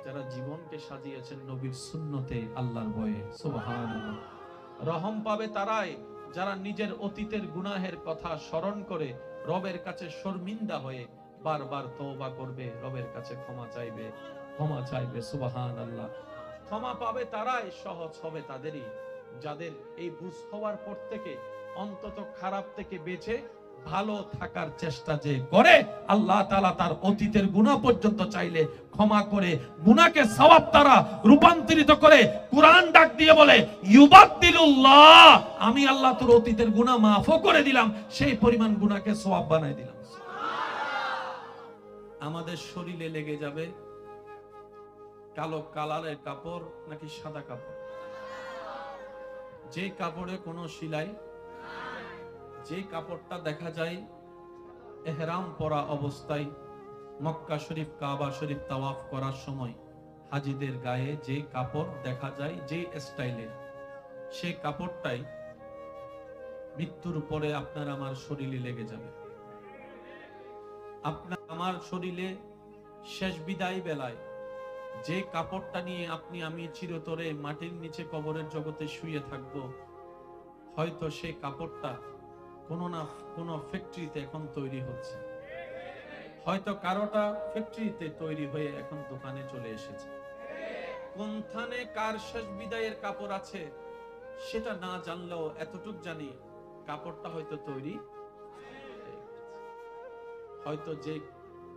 S1: যারা জীবনকে সাজিয়েছেন নবীর সুন্নতে, আল্লাহর ভয়ে। সুবহানাল্লাহ। রহম পাবে তারাই যারা নিজের অতীতের গুনাহের কথা স্মরণ করে রবের কাছে শর্মিন্দা হয়ে বারবার তওবা করবে, রবের কাছে ক্ষমা চাইবে, ক্ষমা চাইবে। সুবহানাল্লাহ। ক্ষমা পাবে তারাই, সহজ হবে তাদেরই যাদের এই বুঝ হওয়ার পর থেকে অন্তত খারাপ থেকে বেঁচে ভালো থাকার চেষ্টা যে করে, আল্লাহ তাআলা তার অতীতের গুনাহ পর্যন্ত চাইলে ক্ষমা করে গুনাহকে সওয়াব দ্বারা রূপান্তরিত করে। কুরআন ডাক দিয়ে বলে, ইউবাদদিলুল্লাহ, আমি আল্লাহ তোর অতীতের গুনাহ মাফও করে দিলাম, সেই পরিমাণ গুনাহকে সওয়াব বানাই দিলাম। আমাদের শরীরে লেগে যাবে কালো কালারের কাপড় নাকি সাদা কাপড়, যে কাপড়ে কোনো সেলাই, যে কাপড়টা দেখা যায় ইহরাম পরা অবস্থায় মক্কা শরীফ কাবা শরীফ তাওয়াফ করার সময় হাজীদের গায়ে যে কাপড় দেখা যায়, যে স্টাইলে, সেই কাপড়টাই মৃত্যুর পরে আপনার আমার শরীরে লেগে যাবে। আপনার আমার শরীরে শেষ বিদায় বেলায় যে কাপড়টা নিয়ে আপনি আমি চিরতরে মাটির নিচে কবরের জগতে শুয়ে থাকব, হয়তো সেই কাপড়টা কোনো না কোনো ফ্যাক্টরিতে এখন তৈরি হচ্ছে, হয়তো কারোটা ফ্যাক্টরিতে তৈরি হয়ে এখন দোকানে চলে এসেছে। কোনখানে কার শেষ বিদায়ের কাপড় আছে সেটা না জানলেও এতটুক জানি কাপড়টা হয়তো তৈরি। হয়তো যে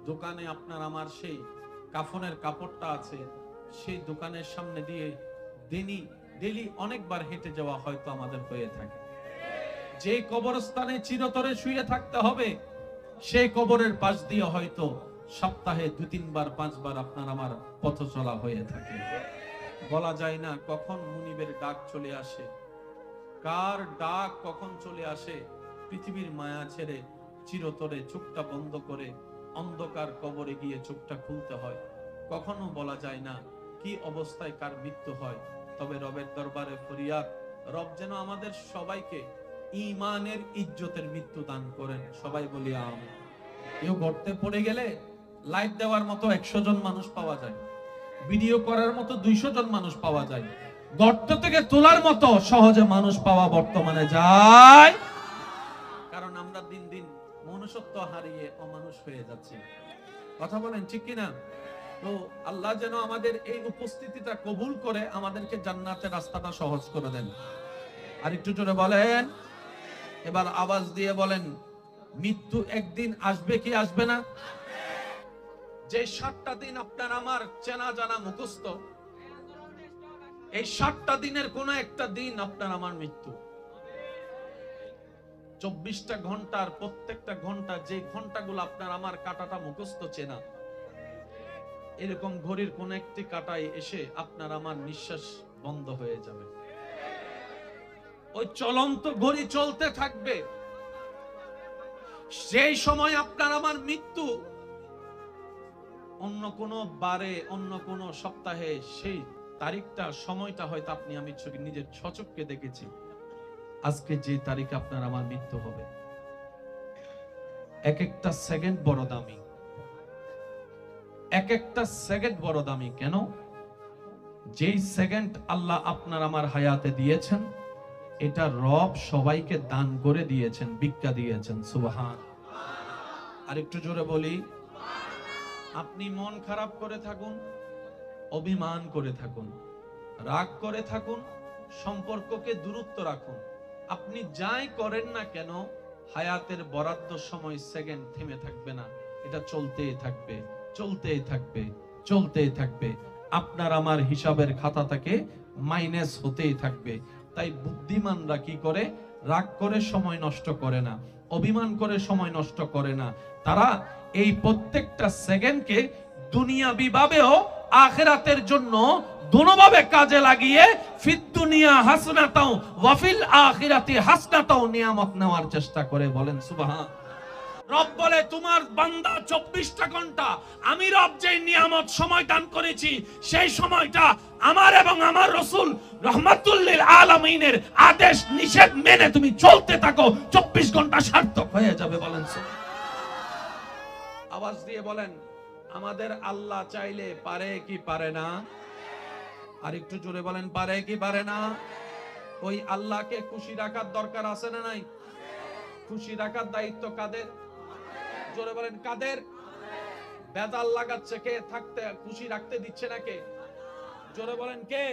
S1: দোকানে আপনার আমার সেই কাফনের কাপড়টা আছে, সেই দোকানের সামনে দিয়ে ডেলি অনেকবার হেঁটে যাওয়া হয়তো আমাদের হয়ে থাকে। যে কবরস্থানে চিরতরে শুয়ে থাকতে হবে, সেই কবরের পাশ দিয়ে হয়তো সপ্তাহে 2-3 বার 5 বার আপনার আমার পথ চলা হয়ে থাকে। বলা যায় না কখন মুনিবের ডাক চলে আসে, কার ডাক কখন চলে আসে। পৃথিবীর মায়া ছেড়ে চিরতরে চোখটা বন্ধ করে অন্ধকার কবরে গিয়ে চোখটা খুলতে হয়। কখনো বলা যায় না কি অবস্থায় কার মৃত্যু হয়। তবে রবের দরবারে ফরিয়াদ, রব যেন আমাদের সবাইকে ঈমানের ইজ্জতের মৃত্যু দান করেন। সবাই বলি আমিন। কেউ গর্তে পড়ে গেলে লাইট দেওয়ার মতো 100 জন মানুষ পাওয়া যায়, ভিডিও করার মতো 200 জন মানুষ পাওয়া যায়, গর্ত থেকে তোলার মতো সহজে মানুষ পাওয়া বর্তমানে যায়। কারণ আমরা দিন দিন মনুষ্যত্ব হারিয়ে অমানুষ হয়ে যাচ্ছি। কথা বলেন ঠিক কিনা? তো আল্লাহ যেন আমাদের এই উপস্থিতিটা কবুল করে আমাদেরকে জান্নাতের রাস্তাটা সহজ করে দেন। আর একটু জোরে বলেন, এবার আওয়াজ দিয়ে বলেন, মৃত্যু একদিন আসবে কি আসবে না? যে 7টা দিন আপনার আমার চেনা জানা মুখস্থ, এই 7টা দিনের কোন একটা দিন আপনার আমার মৃত্যু। 24টা ঘন্টার প্রত্যেকটা ঘন্টা, যে ঘন্টাগুলো আপনার আমার কাটাটা মুখস্থ চেনা, এরকম ঘড়ির কোন একটি কাটায় এসে আপনার আমার নিঃশ্বাস বন্ধ হয়ে যাবে। ওই চলন্ত ঘড়ি চলতে থাকবে। সেই সময় আপনার আমার মৃত্যু অন্য কোন বারে, অন্য কোন সপ্তাহে, সেই তারিখটা সময়টা হয়তো আপনি আমি নিজের সচক্ষে দেখেছি। আজকে যে তারিখে আপনার আমার মৃত্যু হবে, এক একটা সেকেন্ড বড় দামি, এক একটা সেকেন্ড বড় দামি। কেন? যেই সেকেন্ড আল্লাহ আপনার আমার হায়াতে দিয়েছেন, এটা রব সবাইকে দান করে দিয়েছেন, ভিক্ষা দিয়েছেন। সুবহান। আর একটু জোরে বলি, আপনি মন খারাপ করে থাকুন, অভিমান করে থাকুন, রাগ করে থাকুন, সম্পর্ককে দূরত্ব রাখুন, আপনি যাই করেন না কেন, হায়াতের বরাদ্দ সময় সেকেন্ড থেমে থাকবে না, এটা চলতেই থাকবে, চলতেই থাকবে, চলতেই থাকবে। আপনার আমার হিসাবের খাতা থেকে মাইনাস হতেই থাকবে। তাই বুদ্ধিমানরা কি করে? রাগ করে সময় নষ্ট করে না, অভিমান করে সময় নষ্ট করে না। তারা এই প্রত্যেকটা সেকেন্ডকে দুনিয়াবি ভাবেও আখিরাতের জন্য দুনোভাবে কাজে লাগিয়ে ফিদ দুনিয়া হাসনাতাও ওয়া ফিল আখিরাতি হাসনাতাও নিয়ামত নেওয়ার চেষ্টা করে। বলেন সুবহান। রব বলে তোমার বান্দা 24টা ঘন্টা আমি রব যে নিয়ামত সময় দান করেছি, সেই সময়টা আমার এবং আমার রাসূল রাহমাতুল লিল আলামিনের আদেশ নিষেধ মেনে তুমি চলতে থাকো, 24 ঘন্টা সার্থক হয়ে যাবে। বলেন সুবহান। আওয়াজ দিয়ে বলেন, আমাদের আল্লাহ চাইলে পারে কি পারে না? আর একটু জোরে বলেন, পারে কি পারে না? ওই আল্লাহকে খুশি রাখার দরকার আছে না নাই? খুশি রাখার দায়িত্ব কাদের? জোরে বলেন, কাদের? বেজাল লাগাচ্ছে কে? থাকতে খুশি রাখতে দিচ্ছে না কে? জোরে বলেন, কে?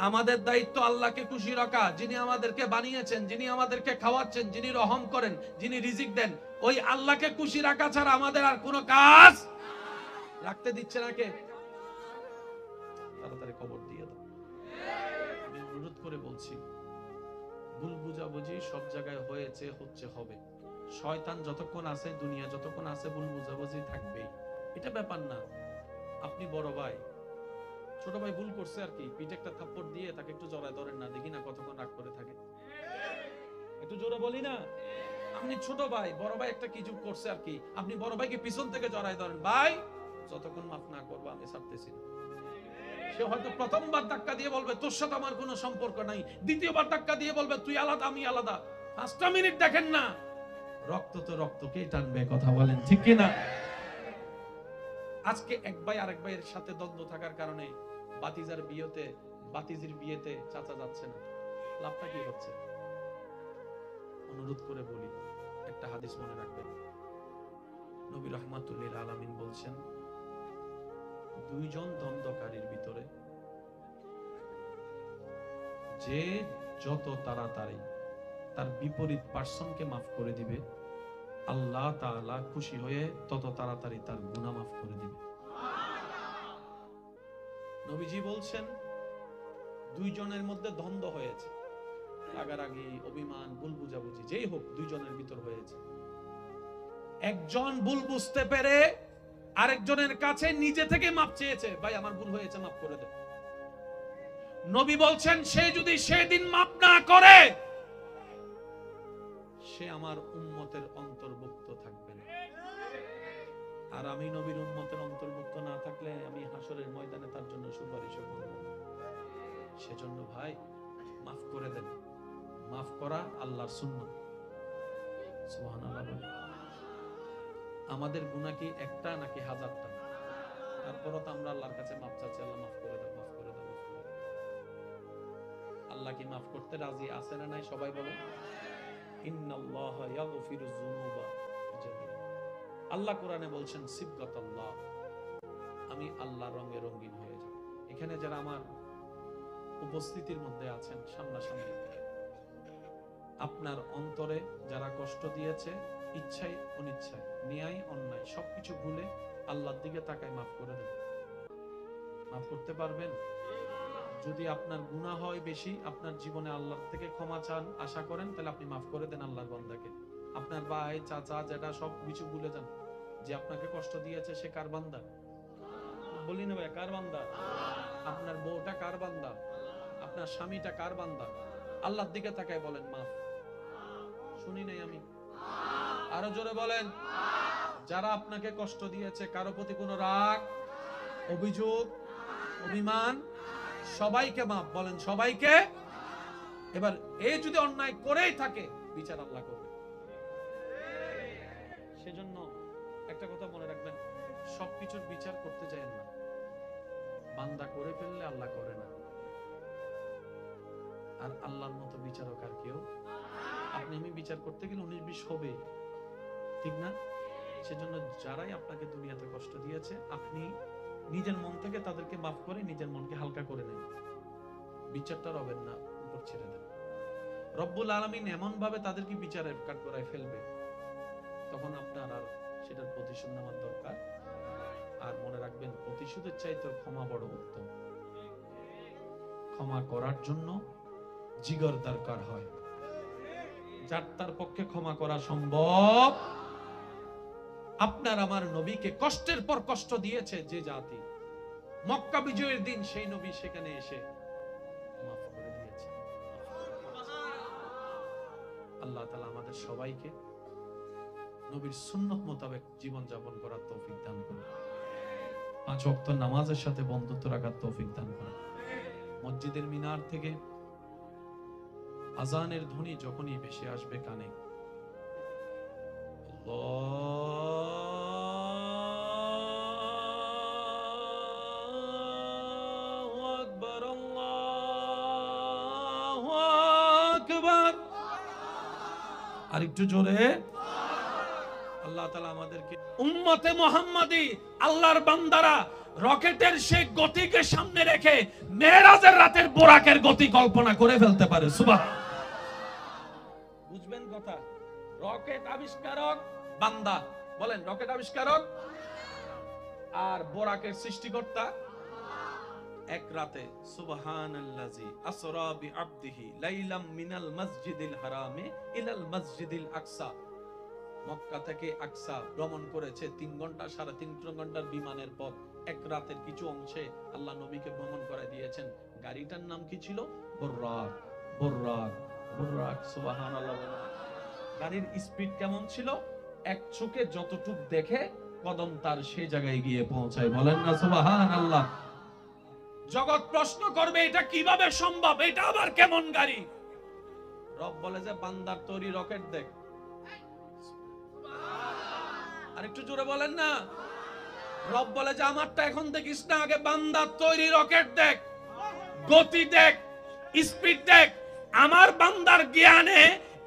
S1: আমাদের দায়িত্ব আল্লাহকে খুশি রাখা। যিনি আমাদেরকে বানিয়েছেন, যিনি আমাদেরকে খাওয়াচ্ছেন, যিনি রহম করেন, যিনি রিজিক দেন, ওই আল্লাহকে খুশি রাখা ছাড়া আমাদের আর কোনো কাজ রাখতে দিচ্ছে না কে? তাড়াতাড়ি খবর দিয়ে দাও। আমি অনুরোধ করে বলছি, ভুল বুঝাবুঝি সব জায়গায় হয়েছে, হচ্ছে, হবে। শয়তান যতক্ষণ আছে, দুনিয়া যতক্ষণ আছে, ভুল বুঝাবুঝি থাকবেই। এটা ব্যাপার না। আপনি বড় ভাই, ছোট ভাই ভুল করছে আর কি, পিঠে একটা থাপ্পড় দিয়ে তাকে একটু জড়ায় ধরেন না, দেখি না কতক্ষণ রাগ করে থাকে। একটু জোরে বলি না? আপনি ছোট ভাই, বড় ভাই একটা কিছু করছে আর কি, আপনি বড় ভাইকে পিছন থেকে জড়ায় ধরেন, ভাই যতক্ষণ মাফ না করবো আমি ছাড়তেছি না। সে হয়তো প্রথমবার ধাক্কা দিয়ে বলবে তোর সাথে আমার কোনো সম্পর্ক নাই, দ্বিতীয়বার ধাক্কা দিয়ে বলবে তুই আলাদা আমি আলাদা। 5টা মিনিট দেখেন না, রক্ত তো রক্তকেই টানবে। কথা বলেন ঠিক কিনা? আজকে এক ভাই আরেক ভাইয়ের সাথে দ্বন্দ্ব থাকার কারণে বাতিজির বিয়েতে চাচা যাচ্ছে না, লাভটা কি হচ্ছে? অনুরোধ করে বলি, একটা হাদিস মনে রাখবেন। নবী রাহমাতুল লিল আলামিন বলছেন, দুইজন দ্বন্দ্বকারীর ভিতরে যে যত তাড়াতাড়ি তার বিপরীত পার্সনকে মাফ করে দিবে, আল্লাহ তাআলা খুশি হয়ে তত তাড়াতাড়ি তার গুনাহ মাফ করে দিবে। নবীজি বলছেন, দুইজনের মধ্যে দ্বন্দ্ব হয়েছে, রাগারাগি, অভিমান, ভুল বুঝাবুঝি যেই হোক, দুইজনের ভিতর হয়েছে। একজন ভুল বুঝতে পেরে আরেকজনের কাছে নিজে থেকে মাপ চেয়েছে, ভাই আমার ভুল হয়েছে, মাফ করে দেন। নবী বলছেন, সে যদি সেদিন মাপ না করে, সে আমার উম্মতের অন্তর্ভুক্ত থাকবে না। আর আমি নবীর উম্মতের অন্তর্ভুক্ত না থাকলে আমি হাসরের ময়দানে তার জন্য সুপারিশ করব না। সেজন্য ভাই মাফ করে দেন। মাফ করা আল্লাহর সুন্নাত। সুবহানাল্লাহ বলেন। আমাদের গুনাহ কি একটা নাকি হাজারটা? তারপরও তো আমরা আল্লাহর কাছে মাফ চাচ্ছি, আল্লাহ মাফ করে দাও, মাফ করে দাও, মাফ করে দাও। আল্লাহ কি মাফ করতে রাজি আছে না নাই? সবাই বলেন, ইন্নাল্লাহা ইয়াগফিরুয যুনুবা জামিআ। আল্লাহ কোরআনে বলছেন, সিবগাতাল্লাহ, আমি আল্লাহর রঙে রঙিন হয়ে যাব। এখানে যারা আমার উপস্থিতির মধ্যে আছেন সামনাসামনি, আপনার অন্তরে যারা কষ্ট দিয়েছে, ইচ্ছায় অনিচ্ছায়, ন্যায় অন্যায় সবকিছু ভুলে আল্লাহর দিকে তাকায় মাফ করে দেন। মাফ করতে পারবেন? যদি আপনার গুনাহ হয় বেশি, আপনার জীবনে আল্লাহর থেকে ক্ষমা চান, আশা করেন, তাহলে আপনি মাফ করে দেন আল্লাহর বান্দাকে। আপনার ভাই, চাচা, যেটা সব কিছু ভুলে যান। যে আপনাকে কষ্ট দিয়েছে সে কার বান্দা? বলি না ভাই, কার বান্দা? আপনার বউটা কার বান্দা? আপনার স্বামীটা কার বান্দা? আল্লাহর দিকে তাকায় বলেন মাফ। শুনি নাই আমি, আরো জোরে বলেন। যারা আপনাকে কষ্ট দিয়েছে, কারো প্রতি কোনো রাগ, অভিযোগ, অভিমান, সবাইকে মাফ বলেন, সবাইকে। এবার এই যদি অন্যায় করেই থাকে, বিচার আল্লাহ করবে। সেজন্য একটা কথা মনে রাখবেন, সবকিছুর বিচার করতে চাইেন না। বান্দা করে ফেললে আল্লাহ করে না। আর আল্লাহর মতো বিচারক আর কেউ? আপনি আমি বিচার করতে গেলে 19-20 হবে, ঠিক না? সেজন্য যারাই আপনাকে দুনিয়াতে কষ্ট দিয়েছে, আপনি নিজের মন থেকে তাদেরকে মাফ করে নিজের মনকে হালকা করে নেন। বিচারটা রবেন না, উপর ছেড়ে দেন। রব্বুল আলামিন এমন ভাবে তাদেরকে বিচারের কাঠগড়ায় ফেলবে, তখন আপনার আর সেটার প্রতিশোধ নেওয়ার দরকার। আর মনে রাখবেন, প্রতিশোধের চাইতে ক্ষমা বড় উত্তম। ক্ষমা করার জন্য জিগর দরকার হয়, যার তার পক্ষে ক্ষমা করা সম্ভব। আপনার আমার নবীকে কষ্টের পর কষ্ট দিয়েছে যে জাতি, মক্কা বিজয়ের দিন সেই নবী সেখানে এসে মাফ করে দিয়েছে। আল্লাহ তাআলা আমাদের সবাইকে নবীর সুন্নাত মোতাবেক জীবন যাপন করার তৌফিক দান করুন। 5 ওয়াক্ত নামাজের সাথে বন্ধুত্ব রাখার তৌফিক দান করুন। মসজিদের মিনার থেকে আজানের ধ্বনি যখনই ভেসে আসবে কানে, আল্লাহু আকবার, আল্লাহু আকবার, আর একটু জোরে। আল্লাহ তাআলা আমাদেরকে উম্মতে মুহাম্মাদি আল্লাহর বান্দারা রকেটের সেই গতিকে সামনে রেখে মেরাজের রাতের বোরাকের গতি কল্পনা করে ফেলতে পারে। সুবহান, বুঝবেন কথা? রকেট আবিষ্কারক বান্দা, বলেন রকেট আবিষ্কারক আর বোরাকের সৃষ্টিকর্তা এক রাতে। সুবহানাল্লাযী আসরা বিআবদিহি লাইলাম মিনাল মসজিদিল হারামে ইলাল মসজিদিল আকসা। মক্কা থেকে আকসা ভ্রমণ করেছে 3 ঘন্টা, 3.5 ঘন্টার বিমানের পথ। এক রাতের কিছু অংশে আল্লাহ নবীকে ভ্রমণ করে দিয়েছেন। গাড়িটার নাম কি ছিল? বুররাক। বুররাক, বুররাক, সুবহানাল্লাহ। গাড়ির স্পিড কেমন ছিল? এক চোখে যতটুক দেখে কদম তার সেই জায়গায় গিয়ে পৌঁছায়। বলেন না সুবহানাল্লাহ। জগৎ প্রশ্ন করবে এটা কিভাবে সম্ভব, এটা আবার কেমন গাড়ি? রব বলে যে বান্দার তৈরি রকেট দেখ। আর একটু জোরে বলেন না। রব বলে যে আমারটা এখন দেখিস না, আগে বান্দার তৈরি রকেট দেখ, গতি দেখ, স্পিড দেখ। আমার বান্দার জ্ঞানে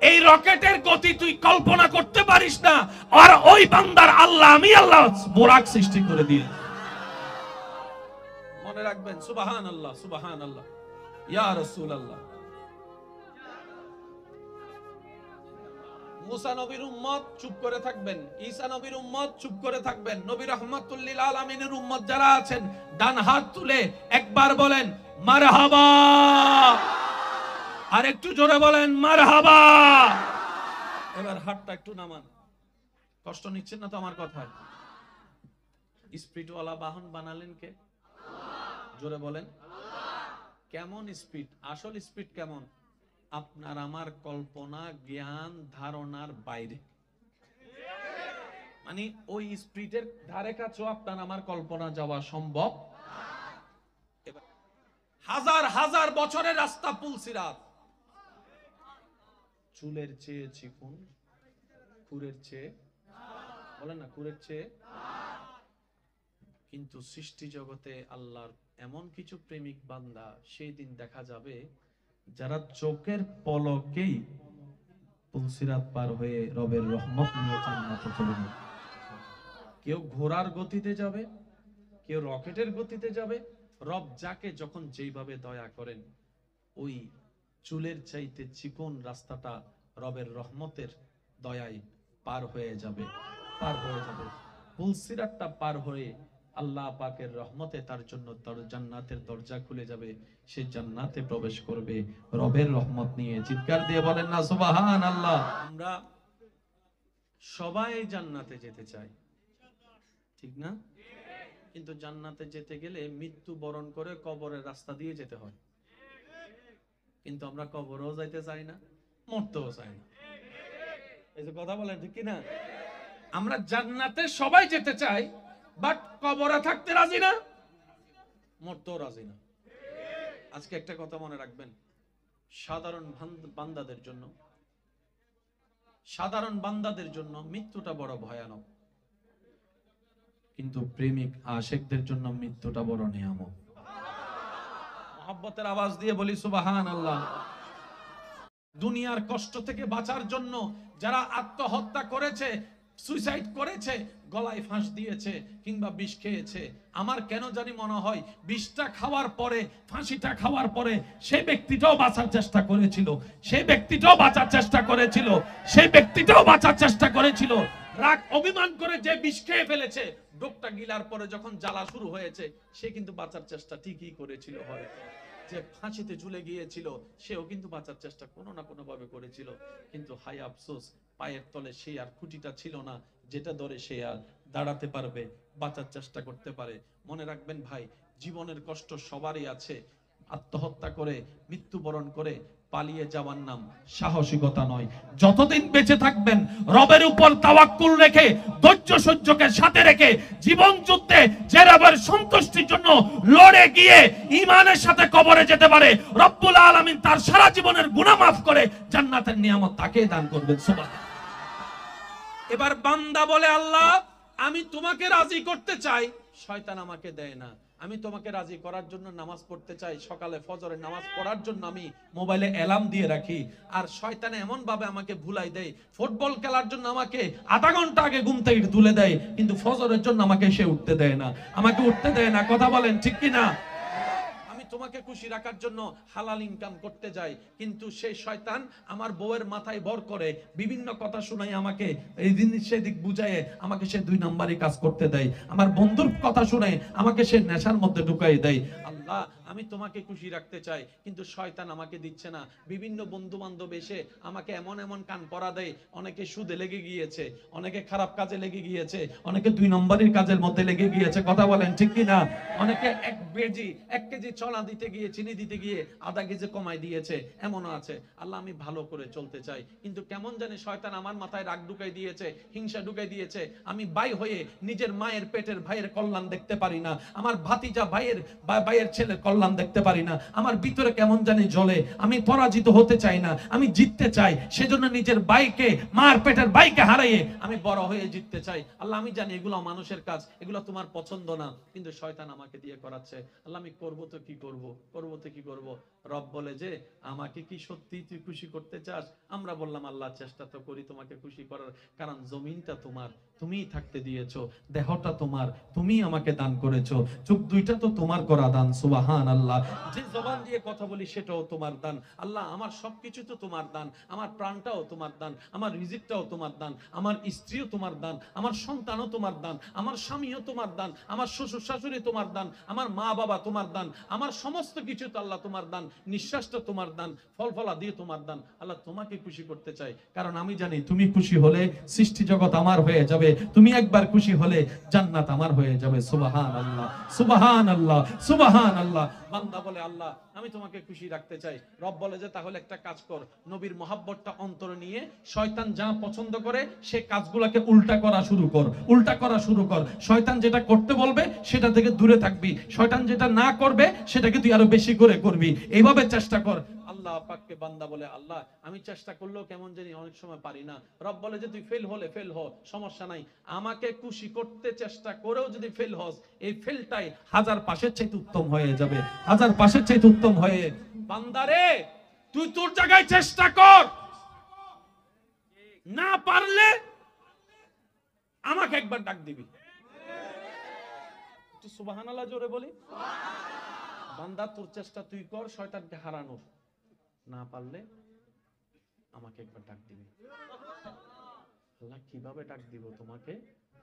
S1: এই রকেটের গতি তুই কল্পনা করতে পারিস না, আর ওই বান্দার আল্লাহ, আমি আল্লাহ বোরাক সৃষ্টি করে দিয়ে। মনে রাখবেন, সুবহানাল্লাহ, সুবহানাল্লাহ, ইয়া রাসূলুল্লাহ। মুসা নবীর উম্মত চুপ করে থাকবেন, ঈসা নবীর উম্মত চুপ করে থাকবেন। নবী রাহমাতুল লিল আলামিনের উম্মত যারা আছেন ডান হাত তুলে একবার বলেন মারহাবা, আর একটু জোরে বলেন মারহাবা। এবার হাতটা একটু নামান। কষ্ট নিচ্ছেন না তো আমার কথায়? স্পিডওয়ালা বাহন বানালেন কে? জোরে বলেন। কেমন স্পিড? আসল স্পিড কেমন? আপনার আমার কল্পনা, জ্ঞান, ধারণার বাইরে। মানে ওই স্পিডের ধারে কাছেও আপনার আমার কল্পনা যাওয়া সম্ভব। হাজার হাজার বছরের রাস্তা পুলসিরাত, চুলের চেয়ে চিকন, খুরের চেয়ে, বলেন না খুরের চেয়ে। কিন্তু সৃষ্টি জগতে আল্লাহর এমন কিছু প্রেমিক বান্দা সেই দিন দেখা যাবে যারা চোখের পলকেই পুলসিরাত পার হয়ে রবের রহমত নিয়ে জান্নাতে চলে যাবে। কেউ ঘোড়ার গতিতে যাবে, কেউ রকেটের গতিতে যাবে। রব যাকে যখন যেইভাবে দয়া করেন, ওই চুলের চাইতে চিকন রাস্তাটা রবের রহমতের দয়ায় পার হয়ে যাবে, পার হয়ে যাবে। পুলসিরাতটা পার হয়ে আল্লাহ পাকের রহমতে তার জন্য জান্নাতের দরজা খুলে যাবে, সে জান্নাতে প্রবেশ করবে রবের রহমত নিয়ে। চিৎকার দিয়ে বলেন না সুবহানাল্লাহ। আমরা সবাই জান্নাতে যেতে চাই, ঠিক না? কিন্তু জান্নাতে যেতে গেলে মৃত্যু বরণ করে কবরের রাস্তা দিয়ে যেতে হয়। কিন্তু আমরা কবরেও যাইতে চাই না, মরতেও চাই না। এই যে কথা বলেন, ঠিক কি না? আমরা জান্নাতে সবাই যেতে চাই, বাট কবরে থাকতে রাজি না, মরতেও রাজি না। আজকে একটা কথা মনে রাখবেন, সাধারণ বান্দাদের জন্য মৃত্যুটা বড় ভয়ানক, কিন্তু প্রেমিক আশিকদের জন্য মৃত্যুটা বড় নিয়ামত। মহব্বতের আওয়াজ দিয়ে বলি সুবহানাল্লাহ। দুনিয়ার কষ্ট থেকে বাঁচার জন্য যারা আত্মহত্যা করেছে, সুইসাইড করেছে, গলায় ফাঁস দিয়েছে কিংবা বিষ খেয়েছে, আমার কেন জানি মনে হয় বিষটা খাওয়ার পরে, ফাঁসিটা খাওয়ার পরে সেই ব্যক্তিটাও বাঁচার চেষ্টা করেছিল, সেই ব্যক্তিটাও বাঁচার চেষ্টা করেছিল, সেই ব্যক্তিটাও বাঁচার চেষ্টা করেছিল। রাগ অভিমান করে যে বিষ খেয়ে ফেলেছে, ডোকটা গিলার পরে যখন জ্বালা শুরু হয়েছে, সে কিন্তু বাঁচার চেষ্টা ঠিকই করেছিল। হয় যে ফাঁসিতে ঝুলে গিয়েছিল, সেও কিন্তু বাঁচার চেষ্টা কোনো না কোনো ভাবে করেছিল। কিন্তু হায় আফসোস, পায়ের তলে সে আর খুঁটিটা ছিল না যেটা ধরে সে আর দাঁড়াতে পারবে, বাঁচার চেষ্টা করতে পারে। মনে রাখবেন ভাই, জীবনের কষ্ট সবারই আছে। আত্মহত্যা করে, মৃত্যুবরণ করে পালিয়ে যাওয়ার নাম সাহসিকতা নয়। যতদিন বেঁচে থাকবেন রবের উপর তাওয়াক্কুল রেখে, ধৈর্য সহ্যকে সাথে রেখে, জীবন যুদ্ধে যে রবের সন্তুষ্টির জন্য লড়ে গিয়ে ঈমানের সাথে কবরে যেতে পারে, রব্বুল আলামিন তার সারা জীবনের গুনাহ মাফ করে জান্নাতের নিয়ামত তাকে দান করবেন। সুবহানাল্লাহ। এবার বান্দা বলে, আল্লাহ আমি তোমাকে রাজি করতে চাই, শয়তান আমাকে দেয় না। আমি তোমাকে রাজি করার জন্য নামাজ পড়তে চাই, সকালে ফজরের নামাজ পড়ার জন্য আমি মোবাইলে অ্যালার্ম দিয়ে রাখি, আর শয়তান এমন ভাবে আমাকে ভুলাই দেয়, ফুটবল খেলার জন্য আমাকে আধা ঘন্টা আগে ঘুম থেকে তুলে দেয়, কিন্তু ফজরের জন্য আমাকে সে উঠতে দেয় না, আমাকে উঠতে দেয় না। কথা বলেন ঠিক কি না? তোমাকে খুশি রাখার জন্য হালাল ইনকাম করতে যাই, কিন্তু সেই শয়তান আমার বউয়ের মাথায় ভর করে বিভিন্ন কথা শোনায়, আমাকে এই জিনিস সেদিক বুঝায় আমাকে সে 2 নম্বরই কাজ করতে দেয়, আমার বন্ধুর কথা শুনে আমাকে সে নেশার মধ্যে ঢুকাই দেয়। আল্লাহ আমি তোমাকে খুশি রাখতে চাই, কিন্তু শয়তান আমাকে দিচ্ছে না। বিভিন্ন বন্ধু বান্ধব এসে আমাকে এমন এমন কান পরা দেয়, অনেকে সুদে লেগে গিয়েছে, অনেকে খারাপ কাজে লেগে গিয়েছে, অনেকে 2 নম্বরের কাজের মধ্যে লেগে গিয়েছে। কথা বলেন ঠিক কি না? অনেকে 1 কেজি চলা দিতে গিয়ে, চিনি দিতে গিয়ে আধা কেজি কমাই দিয়েছে, এমনও আছে। আল্লাহ আমি ভালো করে চলতে চাই, কিন্তু কেমন জানি শয়তান আমার মাথায় রাগ ঢুকাই দিয়েছে, হিংসা ঢুকাই দিয়েছে। আমি ভাই হয়ে নিজের মায়ের পেটের ভাইয়ের কল্যাণ দেখতে পারি না, আমার ভাতিজা ভাইয়ের ছেলের কল্যাণ দেখতে পারি না, আমার ভিতরে কেমন জানি জ্বলে। আমি পরাজিত হতে চাই না, আমি জিততে চাই। সেজন্য নিজের ভাইকে, মার পেটের ভাইকে হারিয়ে আমি বড় হয়ে জিততে চাই। আল্লাহ আমি জানি এগুলো মানুষের কাজ, এগুলো তোমার পছন্দ না, কিন্তু শয়তান আমাকে দিয়ে করাচ্ছে। আল্লাহ আমি করবো তো কি করব, করবো তো কি করব। রব বলে যে আমাকে কি সত্যি তুই খুশি করতে চাস? আমরা বললাম আল্লাহ চেষ্টা তো করি তোমাকে খুশি করার, কারণ জমিনটা তোমার, তুমিই থাকতে দিয়েছো, দেহটা তোমার, তুমি আমাকে দান করেছো, চোখ দুইটা তো তোমার করা দান। সুবহানাল্লাহ। যে জবান দিয়ে কথা বলি সেটাও তোমার দান। আল্লাহ আমার সবকিছু তো তোমার দান, আমার প্রাণটাও তোমার দান, আমার রিজিকটাও তোমার দান, আমার স্ত্রীও তোমার দান, আমার সন্তানও তোমার দান, আমার স্বামীও তোমার দান, আমার শ্বশুর শাশুড়ি তোমার দান, আমার মা বাবা তোমার দান, আমার সমস্ত কিছু তো আল্লাহ তোমার দান, নিঃশ্বাসটা তোমার দান, ফলফলা দিয়ে তোমার দান। আল্লাহ তোমাকে খুশি করতে চাই, কারণ আমি জানি তুমি খুশি হলে সৃষ্টি জগৎ আমার হয়ে যাবে, তুমি একবার খুশি হলে জান্নাত আমার হয়ে যাবে। সুবহানাল্লাহ, সুবহানাল্লাহ, সুবহানাল্লাহ। বান্দা বলে আল্লাহ আমি তোমাকে খুশি রাখতে চাই। রব বলে যে তাহলে একটা কাজ কর, নবীর মহাব্বতটা অন্তরে নিয়ে শয়তান যা পছন্দ করে সে কাজগুলোকে উল্টা করা শুরু কর, উল্টা করা শুরু কর। শয়তান যেটা করতে বলবে সেটা থেকে দূরে থাকবি, শয়তান যেটা না করবে সেটাকে তুই আরো বেশি করে করবি, এইভাবে চেষ্টা কর। আল্লাহ পাককে বান্দা বলে আল্লাহ আমি চেষ্টা করলেও কেমন জানি অনেক সময় পারি না। রব বলে যে তুই ফেল হলে ফেল হ, সমস্যা নাই, আমাকে খুশি করতে চেষ্টা করেও যদি ফেল হস, এই ফেলটাই 1000 পাশের চাইতে উত্তম হয়ে যাবে, 1000 পাশের চাইতে উত্তম হয়ে। বান্দারে তুই তোর জায়গায় চেষ্টা কর, না পারলে আমাকে একবার ডাক দিবি। একটু সুবহানাল্লাহ জোরে বলি। বান্দা তোর চেষ্টা তুই কর শয়তানকে হারানোর, না পারলে আমাকে একবার ডাক দিবি। আল্লাহ কিভাবে ডাক দিব তোমাকে?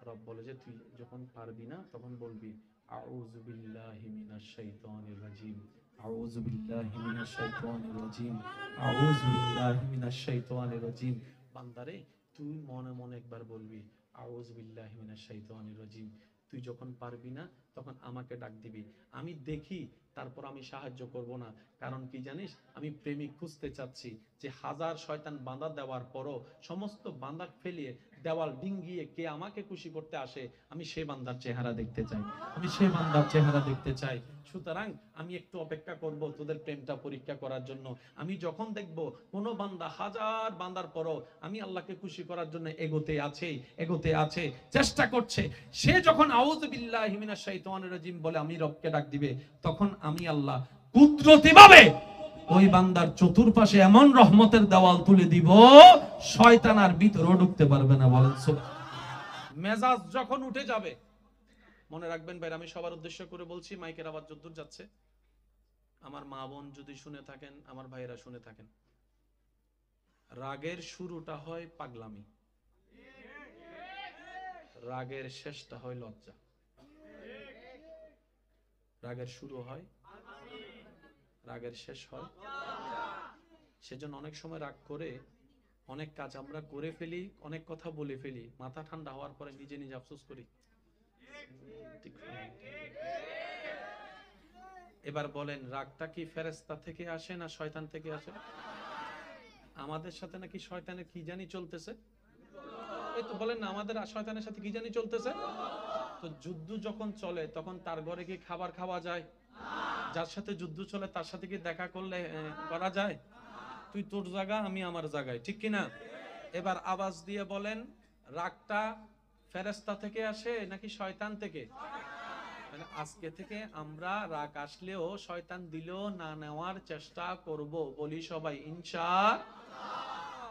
S1: রব বলে যে তুই যখন পারবি না তখন বলবি আউযু বিল্লাহি মিনাশ শাইতানির রাজিম, আউযু বিল্লাহি মিনাশ শাইতানির রাজিম, আউযু বিল্লাহি মিনাশ শাইতানির রাজিম। বান্দারে তুই মনে মনে একবার বলবি আউযু বিল্লাহি মিনাশ শাইতানির রাজিম। তুই যখন পারবি না তখন আমাকে ডাক দিবি, আমি দেখি, তারপর আমি সাহায্য করব না। কারণ কি জানিস, আমি প্রেমিক খুঁজতে চাচ্ছি যে 1000 শয়তান বাঁধা দেওয়ার পরও সমস্ত বাঁধা ফেলিয়ে দেওয়াল ডিঙ্গিয়ে কে আমাকে খুশি করতে আসে, আমি সেই বান্দার চেহারা দেখতে চাই, আমি সেই বান্দার চেহারা দেখতে চাই। সুতরাং আমি একটু অপেক্ষা করব তোদের প্রেমটা পরীক্ষা করার জন্য। আমি যখন দেখব কোনো বান্দা 1000 বান্দার পরও আমি আল্লাহকে খুশি করার জন্য এগোতে আছে, চেষ্টা করছে, সে যখন আউযু বিল্লাহি মিনাশ শাইতানির রাজিম বলে আমি রবকে ডাক দিবে, তখন আমি আল্লাহ কুদরতিভাবে ওই বান্দার চতুর্পাশে এমন রহমতের দেওয়াল তুলে দিব শয়তান আর ভিতরে ঢুকতে পারবে না। বলেন সুবহানাল্লাহ। মেজাজ যখন উঠে যাবে, মনে রাখবেন ভাই, আমি সবার উদ্দেশ্য করে বলছি, মাইকের আওয়াজ যদ্দূর যাচ্ছে, আমার মা বোন যদি শুনে থাকেন, আমার ভাইয়েরা শুনে থাকেন, রাগের শুরুটা হয় পাগলামি, রাগের শেষটা হয় লজ্জা। রাগের শুরু হয়, রাগের শেষ হয়। সেজন্য অনেক সময় রাগ করে অনেক কাজ আমরা করে ফেলি, অনেক কথা বলে ফেলি, মাথা ঠান্ডা হওয়ার পরে নিজে নিজে আফসোস করি। এবার বলেন, রাগটা কি ফেরেশতা থেকে আসে না শয়তান থেকে আসে? আমাদের সাথে নাকি শয়তানের কি জানি চলতেছে। এই তো বলেন না, আমাদের শয়তানের সাথে কি জানি চলতেছে। তো যুদ্ধ যখন চলে তখন তার ঘরে কি খাবার খাওয়া যায়? যার সাথে যুদ্ধ চলে তার সাথে কি দেখা করলে করা যায়? তুই তোর জায়গা, আমি আমার জায়গায়, ঠিক কিনা? এবার আওয়াজ দিয়ে বলেন, রাগটা ফেরেশতা থেকে আসে নাকি শয়তান থেকে? মানে আজকে থেকে আমরা রাগ আসলেও শয়তান দিলেও না নেওয়ার চেষ্টা করব, বলি সবাই ইনশাআল্লাহ।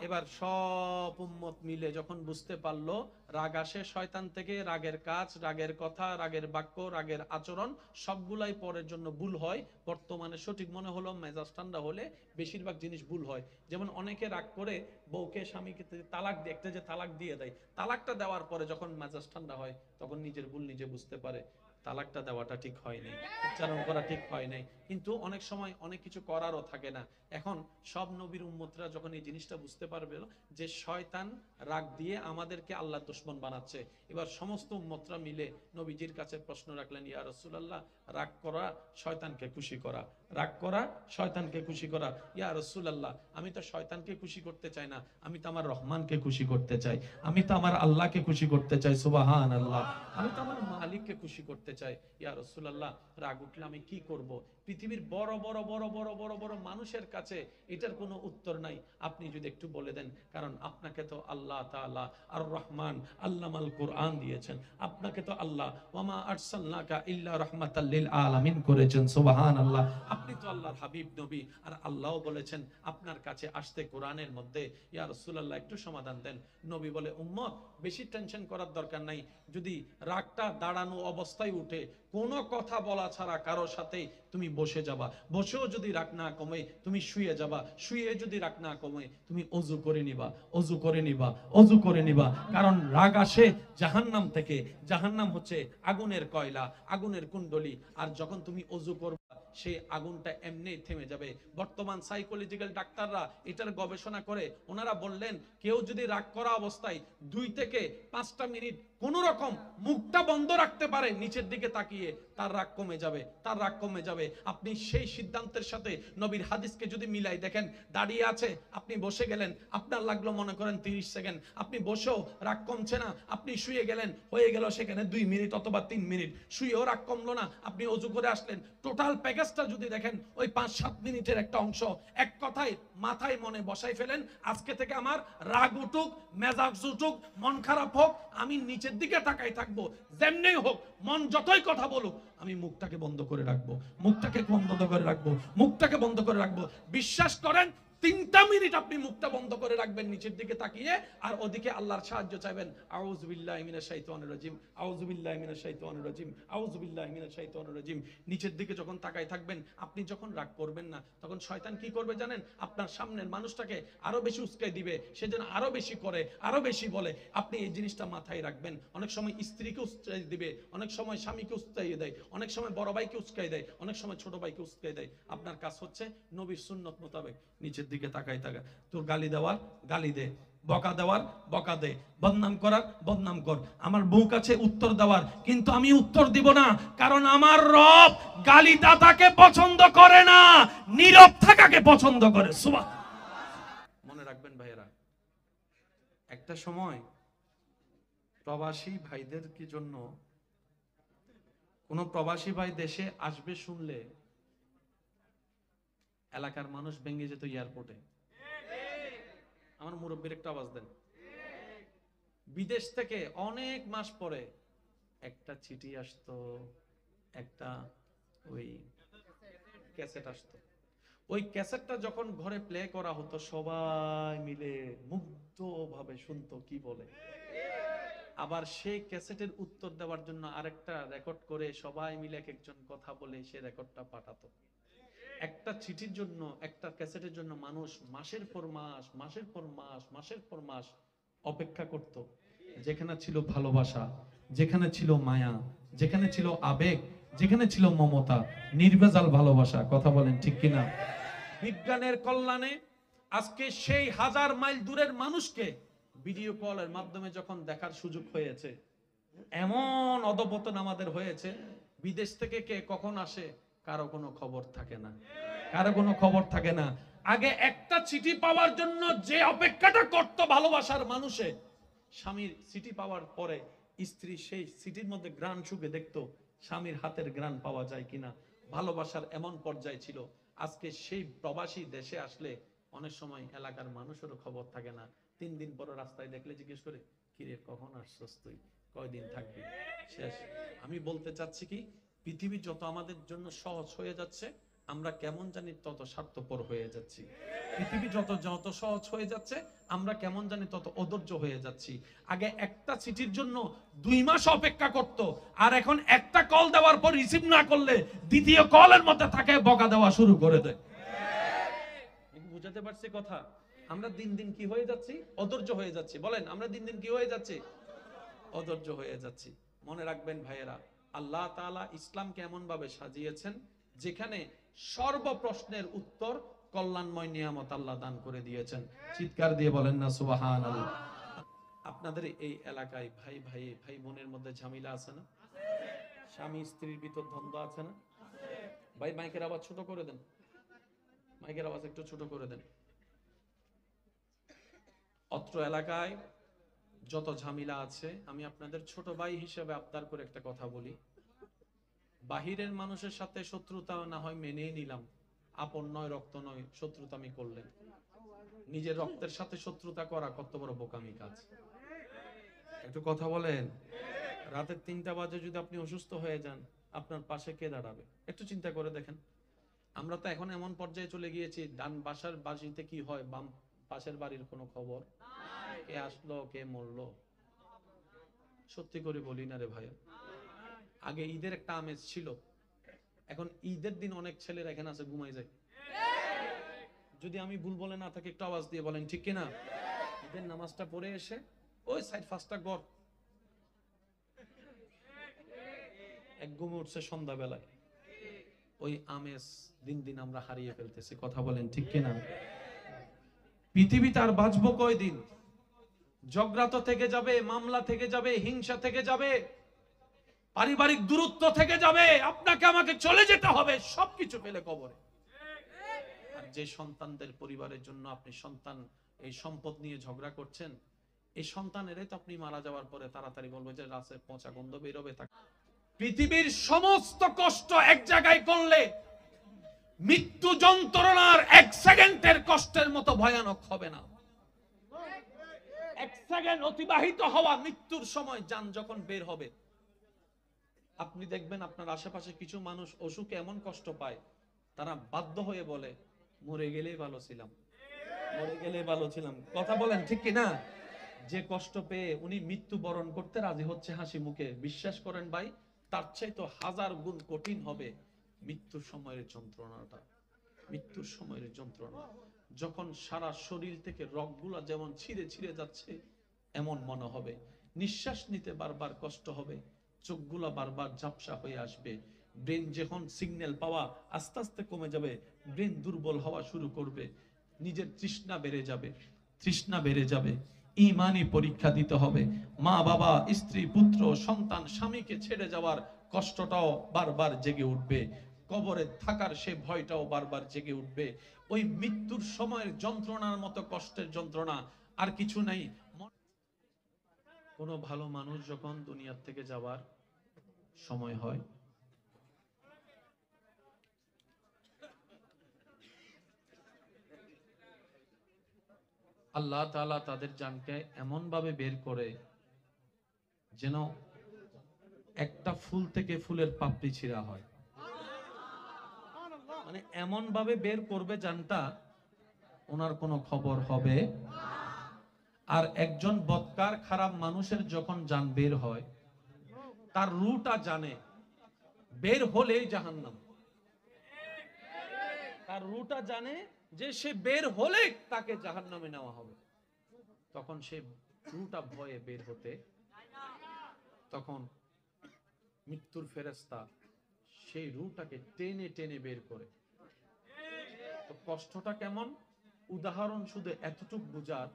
S1: এবার সব উম্মত মিলে যখন বুঝতে পারলো রাগ আসে শয়তান থেকে, রাগের কাজ, রাগের কথা, রাগের বাক্য, রাগের আচরণ সবগুলাই পরের জন্য ভুল হয়। বর্তমানে সঠিক মনে হলো মেজাজ ঠান্ডা হলে বেশিরভাগ জিনিস ভুল হয়। যেমন অনেকে রাগ করে বউকে স্বামীকে তালাক দিয়ে, একটা যে তালাক দিয়ে দেয়, তালাকটা দেওয়ার পরে যখন মেজাজ ঠান্ডা হয় তখন নিজের ভুল নিজে বুঝতে পারে, তালাকটা দেওয়াটা ঠিক হয় নাই, উচ্চারণ করা ঠিক হয় নাই। কিন্তু অনেক সময় অনেক কিছু করারও থাকে না। এখন সব নবীর উম্মতরা যখন এই জিনিসটা বুঝতে পারবে যে শয়তান রাগ দিয়ে আমাদেরকে আল্লাহর দুশমন বানাচ্ছে, এবার সমস্ত উম্মতরা মিলে নবীজির কাছে প্রশ্ন রাখলেন, ইয়া রাসূলুল্লাহ, রাগ করা শয়তানকে খুশি করা, রাগ করা শয়তানকে খুশি করা। ইয়া রাসূলুল্লাহ, আমি তো শয়তানকে খুশি করতে চাই না, আমি তো আমার রহমানকে খুশি করতে চাই, আমি তো আমার আল্লাহকে খুশি করতে চাই, সুবহানাল্লাহ, আমি তো আমার মালিককে খুশি করতে চাই। ইয়া রাসূলুল্লাহ, রাগ উঠলে আমি কি করব? পৃথিবীর বড় বড় বড় বড় বড় বড় মানুষের কাছে এটার কোনো উত্তর নাই, আপনি যদি একটু বলে দেন। কারণ আপনাকে তো আল্লাহ তাআলা আর রহমান আল্লামাল কোরআন দিয়েছেন, আপনাকে তো আল্লাহ ওয়ামা আরসালনাকা ইল্লা রাহমাতাল লিল আলামিন করেছেন, সুবহানাল্লাহ। আপনি তো আল্লাহর হাবিব নবী, আর আল্লাহও বলেছেন আপনার কাছে আসতে কোরআনের মধ্যে। ইয়া রাসূলুল্লাহ, একটু সমাধান দেন। নবী বলে, উম্মত বেশি টেনশন করার দরকার নাই, যদি রাগটা দাঁড়ানো অবস্থায় উঠে কোনো কথা বলা ছাড়া কারো সাথে তুমি বসে যাবা, বসেও যদি রাগ না কমে তুমি শুয়ে যাবা, শুয়ে যদি রাগ না কমে তুমি অজু করে নিবা, অজু করে নিবা, অজু করে নিবা। কারণ রাগ আসে জাহান্নাম থেকে, জাহান্নাম হচ্ছে আগুনের কয়লা, আগুনের কুণ্ডলী, আর যখন তুমি অজু করবা সেই আগুনটা এমনি থেমে যাবে। বর্তমান সাইকোলজিক্যাল ডাক্তাররা এটার গবেষণা করে ওনারা বললেন, কেউ যদি রাগ করা অবস্থায় 2 থেকে 5টা মিনিট কোন রকম মুখটা বন্ধ রাখতে পারে নিচের দিকে তাকিয়ে, তার রাগ কমে যাবে, তার রাগ কমে যাবে। আপনি সেই সিদ্ধান্তের সাথে নবীর হাদিসকে যদি মিলাই দেখেন, দাঁড়িয়ে আছে, আপনি বসে গেলেন, আপনার লাগলো মনে করেন 30 সেকেন্ড, আপনি বসেও রাগ কমছে না, আপনি শুয়ে গেলেন, হয়ে গেল সেখানে 2 মিনিট অথবা 3 মিনিট, শুয়েও রাগ কমলো না, আপনি অজু করে আসলেন, টোটাল প্যাকেজটা যদি দেখেন ওই 5-7 মিনিটের একটা অংশ। এক কথায় মাথায় মনে বসাই ফেলেন, আজকে থেকে আমার রাগ উঠুক, মেজাজ উঠুক, মন খারাপ হোক, আমি নিচের দিকে তাকাই থাকবো, যেমনি হোক, মন যতই কথা বলুক, আমি মুখটাকে বন্ধ করে রাখবো, মুখটাকে বন্ধ করে রাখবো, মুখটাকে বন্ধ করে রাখবো। বিশ্বাস করেন 3টা মিনিট আপনি মুখটা বন্ধ করে রাখবেন নিচের দিকে তাকিয়ে, আর ওদিকে আল্লাহর সাহায্য চাইবেন। আউযু বিল্লাহি মিনাশ শাইতানির রাজিম, আউযু বিল্লাহি মিনাশ শাইতানির রাজিম, আউযু বিল্লাহি মিনাশ শাইতানির রাজিম। নিচের দিকে যখন তাকাই থাকবেন, আপনি যখন রাগ করবেন না, তখন শয়তান কি করবে জানেন? আপনার সামনের মানুষটাকে আরো বেশি উস্কাই দিবে, সে যেন আরো বেশি করে, আরো বেশি বলে। আপনি এই জিনিসটা মাথায় রাখবেন। অনেক সময় স্ত্রীকে উস্কাই দিবে, অনেক সময় স্বামীকে উস্কাই দেয়, অনেক সময় বড় ভাইকে উস্কাই দেয়, অনেক সময় ছোট ভাইকে উস্কাই দেয়। আপনার কাজ হচ্ছে নবীর সুন্নত মোতাবেক নিচের দিকে তাকাই থাকা। তোর গালি দেওয়ার গালি দে, বকা দেওয়ার বকা দে, বদনাম করার বদনাম কর। আমার বউ কাছে উত্তর দেওয়ার, কিন্তু আমি উত্তর দিব না, কারণ আমার রব গালি দাতাকে পছন্দ করে না, নীরব থাকাকে পছন্দ করে। সুবহানাল্লাহ। মনে রাখবেন ভাইয়েরা, একটা সময় প্রবাসী ভাইদের কি জন্য, কোন প্রবাসী ভাই দেশে আসবে শুনলে এলাকার মানুষ ভেঙে যেত এয়ারপোর্টে। আমার মুরব্বীর একটা আওয়াজ দেন। বিদেশ থেকে অনেক মাস পরে একটা চিঠি আসতো, একটা ওই ক্যাসেট আসতো। ওই ক্যাসেটটা যখন ঘরে প্লে করা হতো, সবাই মিলে মুগ্ধ ভাবে শুনতো কি বলে। আবার সেই ক্যাসেটের উত্তর দেওয়ার জন্য আরেকটা রেকর্ড করে সবাই মিলে এক একজন কথা বলে সে রেকর্ডটা পাঠাতো। একটা চিঠির জন্য, একটা ক্যাসেটের জন্য মানুষ মাসের পর মাস, মাসের পর মাস, মাসের পর মাস অপেক্ষা করত। যেখানে ছিল ভালোবাসা, যেখানে ছিল মায়া, যেখানে ছিল আবেগ, যেখানে ছিল মমতা, নির্ভেজাল ভালোবাসা। কথা বলেন ঠিক কিনা? বিজ্ঞানের কল্যাণে আজকে সেই 1000 মাইল দূরের মানুষকে ভিডিও কলের মাধ্যমে যখন দেখার সুযোগ হয়েছে, এমন অধপতন আমাদের হয়েছে, বিদেশ থেকে কে কখন আসে কারো কোনো খবর থাকে না, কারো কোনো খবর থাকে না। আগে একটা চিঠি পাওয়ার জন্য যে অপেক্ষাটা করত ভালোবাসার মানুষে, স্বামীর চিঠি পাওয়ার পরে স্ত্রী সেই চিঠির মধ্যে ঘ্রাণ শুকে দেখতো স্বামীর হাতের ঘ্রাণ পাওয়া যায় কিনা। ভালোবাসার এমন পর্যায়ে ছিল। আজকে সেই প্রবাসী দেশে আসলে অনেক সময় এলাকার মানুষেরও খবর থাকে না। 3 দিন পর রাস্তায় দেখলে জিজ্ঞেস করে, কিরে কখন আসছস তুই, কয়দিন থাকবি, শেষ। আমি বলতে চাচ্ছি কি, পৃথিবী যত আমাদের জন্য সহজ হয়ে যাচ্ছে, আমরা কেমন জানি তত স্বার্থপর হয়ে যাচ্ছি। পৃথিবী যত যত সহজ হয়ে যাচ্ছে, আমরা কেমন জানি তত অধৈর্য হয়ে যাচ্ছি। আগে একটা চিঠির জন্য 2 মাস অপেক্ষা করত, আর এখন একটা কল দেওয়ার পর রিসিভ না করলে দ্বিতীয় কলের মধ্যে তাকে বকা দেওয়া শুরু করে দেয়। বুঝাতে পারছি কথা? আমরা দিন দিন কি হয়ে যাচ্ছি? অধৈর্য হয়ে যাচ্ছি। বলেন, আমরা দিন দিন কি হয়ে যাচ্ছি? অধৈর্য হয়ে যাচ্ছি। মনে রাখবেন ভাইয়েরা, আল্লাহ তাআলা ইসলামকে এমন ভাবে সাজিয়েছেন যেখানে সর্ব প্রশ্নের উত্তর কল্যাণময় নিয়ামত আল্লাহ দান করে দিয়েছেন। চিৎকার দিয়ে বলেন না সুবহানাল্লাহ। আপনাদের এই এলাকায় ভাই ভাই ভাই বোনের মধ্যে ঝামেলা আছে না? স্বামী স্ত্রীর ভিতর দ্বন্দ্ব আছে না? ভাই মাইকের আওয়াজ ছোট করে দেন, মাইকের আওয়াজ একটু ছোট করে দেন। অত্র এলাকায় যত ঝামেলা আছে, আমি আপনাদের ছোট ভাই হিসেবে আবদার করে একটা কথা বলি। বাহিরের মানুষের সাথে শত্রুতা না হয় মেনেই নিলাম, আপন নয়, রক্ত নয়, শত্রুতা আমি করলেন। নিজের রক্তের সাথে শত্রুতা করা কত বড় বোকামি কাজ। একটু কথা বলেন। রাতের 3টা বাজে যদি আপনি অসুস্থ হয়ে যান, আপনার পাশে কে দাঁড়াবে? একটু চিন্তা করে দেখেন। আমরা তো এখন এমন পর্যায়ে চলে গিয়েছি, ডান বাসার বাড়িতে কি হয়, বাম পাশের বাড়ির কোনো খবর, কে আসলো কে মরলো। সত্যি করে বলি না রে ভাই, আগে ঈদের একটা আমেজ ছিল, এখন ঈদের দিন অনেক ছেলেরা এখানে আছে ঘুমাই যায়। যদি আমি ভুল বলে না থাকি একটু আওয়াজ দিয়ে বলেন ঠিক কিনা? ঈদের নামাজটা পড়ে এসে ওই সাইড 5টা ঘর এক ঘুমে উঠছে সন্ধ্যাবেলায়। ওই আমেজ দিন দিন আমরা হারিয়ে ফেলতেছি। কথা বলেন ঠিক কিনা? পৃথিবীতে আর বাঁচবো কয়দিন? ঝগড়া তো থেকে যাবে, মামলা থেকে যাবে, হিংসা থেকে যাবে, পারিবারিক দূরত্ব থেকে যাবে, আপনাকে আমাকে চলে যেতে হবে, সবকিছু ফেলে কবরে। আর যে সন্তানদের পরিবারের জন্য আপনি সন্তান এই সম্পদ নিয়ে ঝগড়া করছেন, এই সন্তানেরাই তো আপনি মারা যাওয়ার পরে তাড়াতাড়ি বলবে যে রাসের পচা গন্ধ বেরোবে। পৃথিবীর সমস্ত কষ্ট এক জায়গায় করলে মৃত্যু যন্ত্রণার 1 সেকেন্ডের কষ্টের মতো ভয়ানক হবে না। 1 সেকেন্ড অতিবাহিত হওয়া মৃত্যুর সময় যান যখন বের হবে, আপনি দেখবেন আপনার আশেপাশে কিছু মানুষ অসুখে এমন কষ্ট পায়, তারা বাধ্য হয়ে বলে মরে গেলেই ভালো ছিলাম, মরে গেলেই ভালো ছিলাম। কথা বলেন ঠিক কি না? যে কষ্ট পেয়ে উনি মৃত্যু বরণ করতে রাজি হচ্ছে হাসি মুখে, বিশ্বাস করেন ভাই, তার চাই তো 1000 গুণ কঠিন হবে মৃত্যুর সময়ের যন্ত্রণাটা। মৃত্যুর সময়ের যন্ত্রণা যখন সারা শরীর থেকে রগগুলা যেমন ছিঁড়ে ছিঁড়ে যাচ্ছে এমন মনে হবে, নিঃশ্বাস নিতে বারবার কষ্ট হবে, চোখগুলা বারবার ঝাপসা হয়ে আসবে, ব্রেন যখন সিগন্যাল পাওয়া আস্তে আস্তে কমে যাবে, ব্রেন দুর্বল হওয়া শুরু করবে, নিজের তৃষ্ণা বেড়ে যাবে, তৃষ্ণা বেড়ে যাবে, ঈমানি পরীক্ষা দিতে হবে। মা বাবা, স্ত্রী, পুত্র, সন্তান, স্বামীকে ছেড়ে যাওয়ার কষ্টটাও বারবার জেগে উঠবে, কবরে থাকার সে ভয়টাও বারবার জেগে উঠবে। ওই মৃত্যুর সময়ের যন্ত্রণার মতো কষ্টের যন্ত্রণা আর কিছু নাই। কোনো ভালো মানুষ যখন দুনিয়ার থেকে যাওয়ার সময় হয়, আল্লাহ তাআলা তাদের জানকে এমন ভাবে বের করে যেন একটা ফুল থেকে ফুলের পাপড়ি ছিঁড়া হয়। মানে এমন ভাবে বের করবে জানটা, ওনার কোনো খবর হবে। আর একজন বদকার খারাপ মানুষের যখন জান বের হয়, তার রুটা জানে, বের হলেই জাহান্নাম। তার রুটা জানে যে সে বের হলে তাকে জাহান্নামে নেওয়া হবে। তখন সে রুটা ভয়ে বের হতে, তখন মৃত্যুর ফেরেশতা সেই রুটাকে টেনে টেনে বের করে। তো কষ্টটা কেমন? উদাহরণ শুধু এতটুকু বুঝার,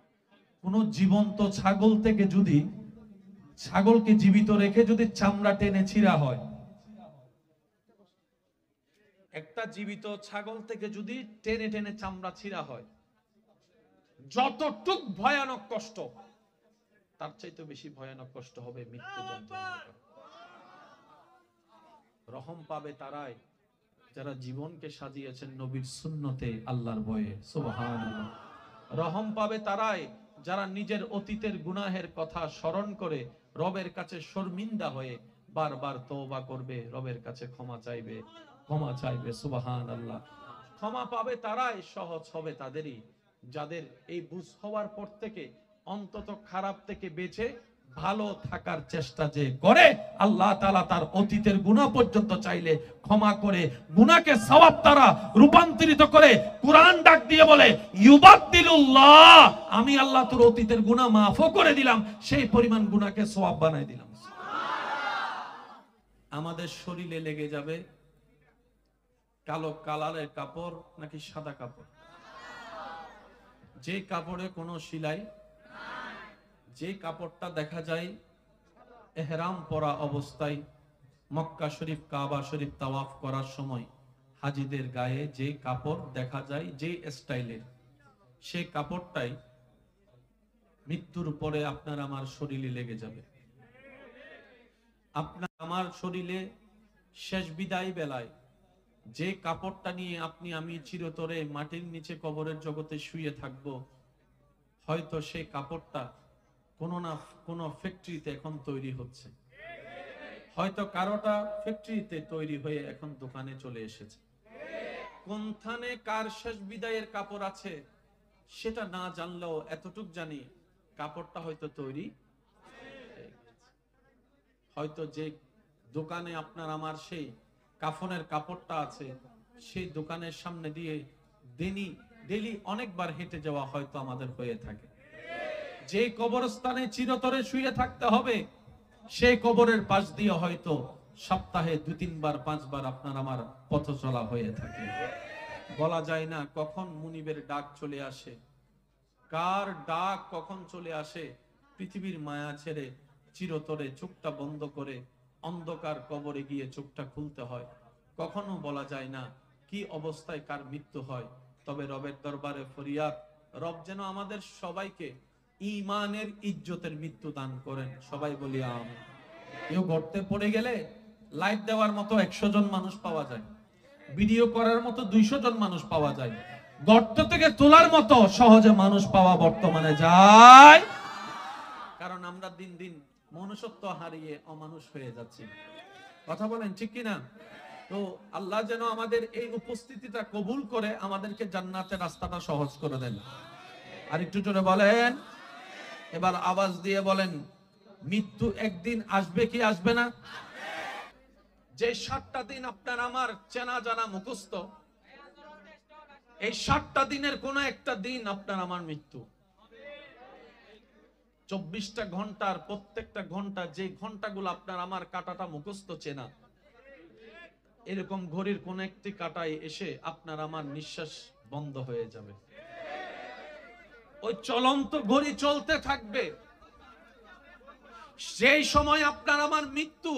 S1: কোন জীবন্ত ছাগল থেকে যদি, ছাগলকে জীবিত রেখে যদি চামড়া টেনে ছিঁড়া হয়, একটা জীবিত ছাগল থেকে যদি টেনে টেনে চামড়া ছিঁড়া হয়, যতটুক ভয়ানক কষ্ট, তার চাইতে বেশি ভয়ানক কষ্ট হবে মৃত্যু যন্ত্রণা। রহম পাবে তারাই যারা জীবনকে সাজিয়েছেন নবীর সুন্নতে, আল্লাহর ভয়ে। সুবহানাল্লাহ। রহম পাবে তারাই যারা নিজের অতীতের গুনাহের কথা স্মরণ করে রবের কাছে শর্মিন্দা হয়ে বারবার তওবা করবে, রবের কাছে ক্ষমা চাইবে, ক্ষমা চাইবে। সুবহানাল্লাহ। ক্ষমা পাবে তারাই, সহজ হবে তাদেরই যাদের এই বুঝ হওয়ার পর থেকে অন্তত খারাপ থেকে বেঁচে ভালো থাকার চেষ্টা যে করে, আল্লাহ তাআলা তার অতীতের গুনাহ পর্যন্ত চাইলে ক্ষমা করে গুনাহকে সওয়াব দ্বারা রূপান্তরিত করে। কুরআন ডাক দিয়ে বলে, ইউবাদদিলুল্লাহ, আমি আল্লাহ তোর অতীতের গুনাহ মাফও করে দিলাম, সেই পরিমাণ গুনাহকে সওয়াব বানাই দিলাম। আমাদের শরীরে লেগে যাবে কালো কালারের কাপড় নাকি সাদা কাপড়? যে কাপড়ে কোনো সেলাই, যে কাপড়টা দেখা যায় এহরাম পরা অবস্থায় মক্কা শরীফ, কাবা শরীফ তাওয়াফ করার সময় হাজীদের গায়ে যে কাপড় দেখা যায়, যে স্টাইলের, সেই কাপড়টাই মৃত্যুর পরে আপনার আমার শরীরে লেগে যাবে। আপনার আমার শরীরে শেষ বিদায় বেলায় যে কাপড়টা নিয়ে আপনি আমি চিরতরে মাটির নিচে কবরের জগতে শুয়ে থাকব, হয়তো সেই কাপড়টা কোনো না কোনো ফ্যাক্টরিতে এখন তৈরি হচ্ছে, হয়তো কারোটা ফ্যাক্টরিতে তৈরি হয়ে এখন দোকানে চলে এসেছে। কোনখানে কার শেষ বিদায়ের কাপড় আছে সেটা না জানলেও এতটুক জানি কাপড়টা হয়তো তৈরি। হয়তো যে দোকানে আপনার আমার সেই কাফনের কাপড়টা আছে, সেই দোকানের সামনে দিয়ে ডেলি অনেকবার হেঁটে যাওয়া হয়তো আমাদের হয়ে থাকে। যে কবরস্থানে চিরতরে শুয়ে থাকতে হবে, সেই কবরের পাশ দিয়ে হয়তো সপ্তাহে 2-3 বার 5 বার আপনার আমার পথ চলা হয়ে থাকে। বলা যায় না কখন মুনিবের ডাক চলে আসে, কার ডাক কখন চলে আসে। পৃথিবীর মায়া ছেড়ে চিরতরে চোখটা বন্ধ করে অন্ধকার কবরে গিয়ে চোখটা খুলতে হয়। কখনো বলা যায় না কি অবস্থায় কার মৃত্যু হয়। তবে রবের দরবারে ফরিয়াদ, রব যেন আমাদের সবাইকে ঈমানের ইজ্জতের মৃত্যু দান করেন। সবাই বলি আমিন। কেউ গর্তে পড়ে গেলে লাইট দেওয়ার মতো 100 জন মানুষ পাওয়া যায়, ভিডিও করার মতো 200 জন মানুষ পাওয়া যায়, গর্ত থেকে তোলার মতো সহজে মানুষ পাওয়া বর্তমানে যায়। কারণ আমরা দিন দিন মনুষ্যত্ব হারিয়ে অমানুষ হয়ে যাচ্ছি। কথা বলেন ঠিক কিনা? তো আল্লাহ যেন আমাদের এই উপস্থিতিটা কবুল করে আমাদেরকে জান্নাতের রাস্তাটা সহজ করে দেন। আর একটু জোরে বলেন, এবার আওয়াজ দিয়ে বলেন, মৃত্যু একদিন আসবে কি আসবে না? যে 7টা দিন আপনার আমার চেনা জানা মুখস্থ, এই 7টা দিনের কোন একটা দিন আপনার আমার মৃত্যু। 24টা ঘন্টার প্রত্যেকটা ঘন্টা, যে ঘন্টাগুলো আপনার আমার কাটাটা মুখস্থ চেনা, এরকম ঘড়ির কোন একটি কাটায় এসে আপনার আমার নিঃশ্বাস বন্ধ হয়ে যাবে। ওই চলন্ত ঘড়ি চলতে থাকবে। সেই সময় আপনার আমার মৃত্যু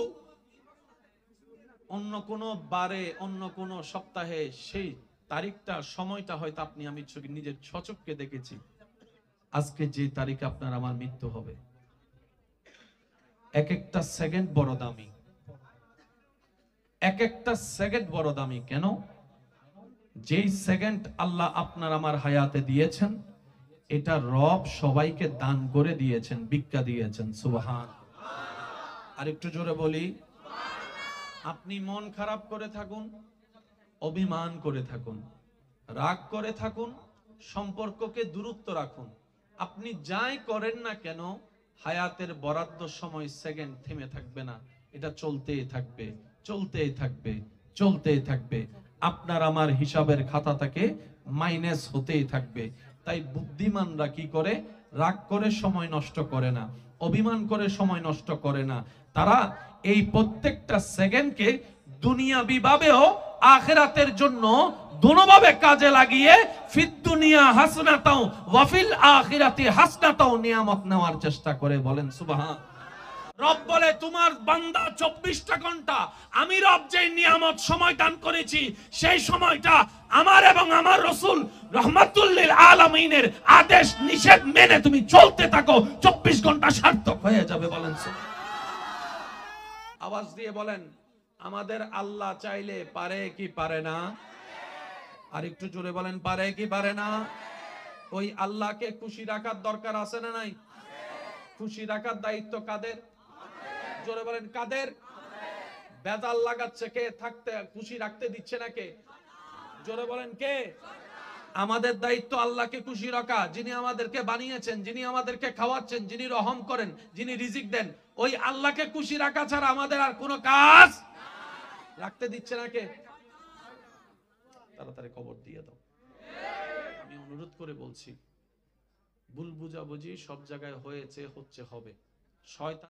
S1: অন্য কোন বারে, অন্য কোন সপ্তাহে, সেই তারিখটা সময়টা হয়তো আপনি আমি নিজের সচক্ষে দেখেছি। আজকে যে তারিখে আপনার আমার মৃত্যু হবে, এক একটা সেকেন্ড বড় দামি, এক একটা সেকেন্ড বড় দামি। কেন? যেই সেকেন্ড আল্লাহ আপনার আমার হায়াতে দিয়েছেন, এটা রব সবাইকে দান করে দিয়েছেন, ভিক্ষা দিয়েছেন। সুবহান। আর একটু জোরে বলি, আপনি মন খারাপ করে থাকুন, অভিমান করে থাকুন, রাগ করে থাকুন, সম্পর্ককে দূরত্ব রাখুন, আপনি যাই করেন না কেন, হায়াতের বরাদ্দ সময় সেকেন্ড থেমে থাকবে না, এটা চলতেই থাকবে, চলতেই থাকবে, চলতেই থাকবে। আপনার আমার হিসাবের খাতা থেকে মাইনাস হতেই থাকবে। তাই বুদ্ধিমানরা কি করে? রাগ করে সময় নষ্ট করে না, অভিমান করে সময় নষ্ট করে না। তারা এই প্রত্যেকটা সেকেন্ডকে দুনিয়াবি ভাবেও আখিরাতের জন্য দুনোভাবে কাজে লাগিয়ে ফিদ দুনিয়া হাসনাতাও ওয়া ফিল আখিরাতি হাসনাতাও নিয়ামত নেওয়ার চেষ্টা করে। বলেন সুবহান। রব বলে তোমার বান্দা 24টা ঘন্টা আমি রব যে নিয়ামত সময় দান করেছি, সেই সময়টা আমার এবং আমার রাসূল রাহমাতুল লিল আলামিনের আদেশ নিষেধ মেনে তুমি চলতে থাকো, 24 ঘন্টা সার্থক হয়ে যাবে। বলেন সুবহান। আওয়াজ দিয়ে বলেন, আমাদের আল্লাহ চাইলে পারে কি পারে না? আর একটু জোরে বলেন, পারে কি পারে না? ওই আল্লাহকে খুশি রাখার দরকার আছে না নাই? খুশি রাখার দায়িত্ব কাদের? জোরে বলেন, কাদের? বেজাল লাগাচ্ছে কে? থাকতে খুশি রাখতে দিচ্ছে না কে? জোরে বলেন, কে? আমাদের দায়িত্ব আল্লাহকে খুশি রাখা। যিনি আমাদেরকে বানিয়েছেন, যিনি আমাদেরকে খাওয়াচ্ছেন, যিনি রহম করেন, যিনি রিজিক দেন, ওই আল্লাহকে খুশি রাখা ছাড়া আমাদের আর কোনো কাজ রাখতে দিচ্ছে না কে? তাড়াতাড়ি খবর দিয়ে দাও। আমি অনুরোধ করে বলছি, ভুল বুঝাবুঝি সব জায়গায় হয়েছে, হচ্ছে, হবে। শয়তান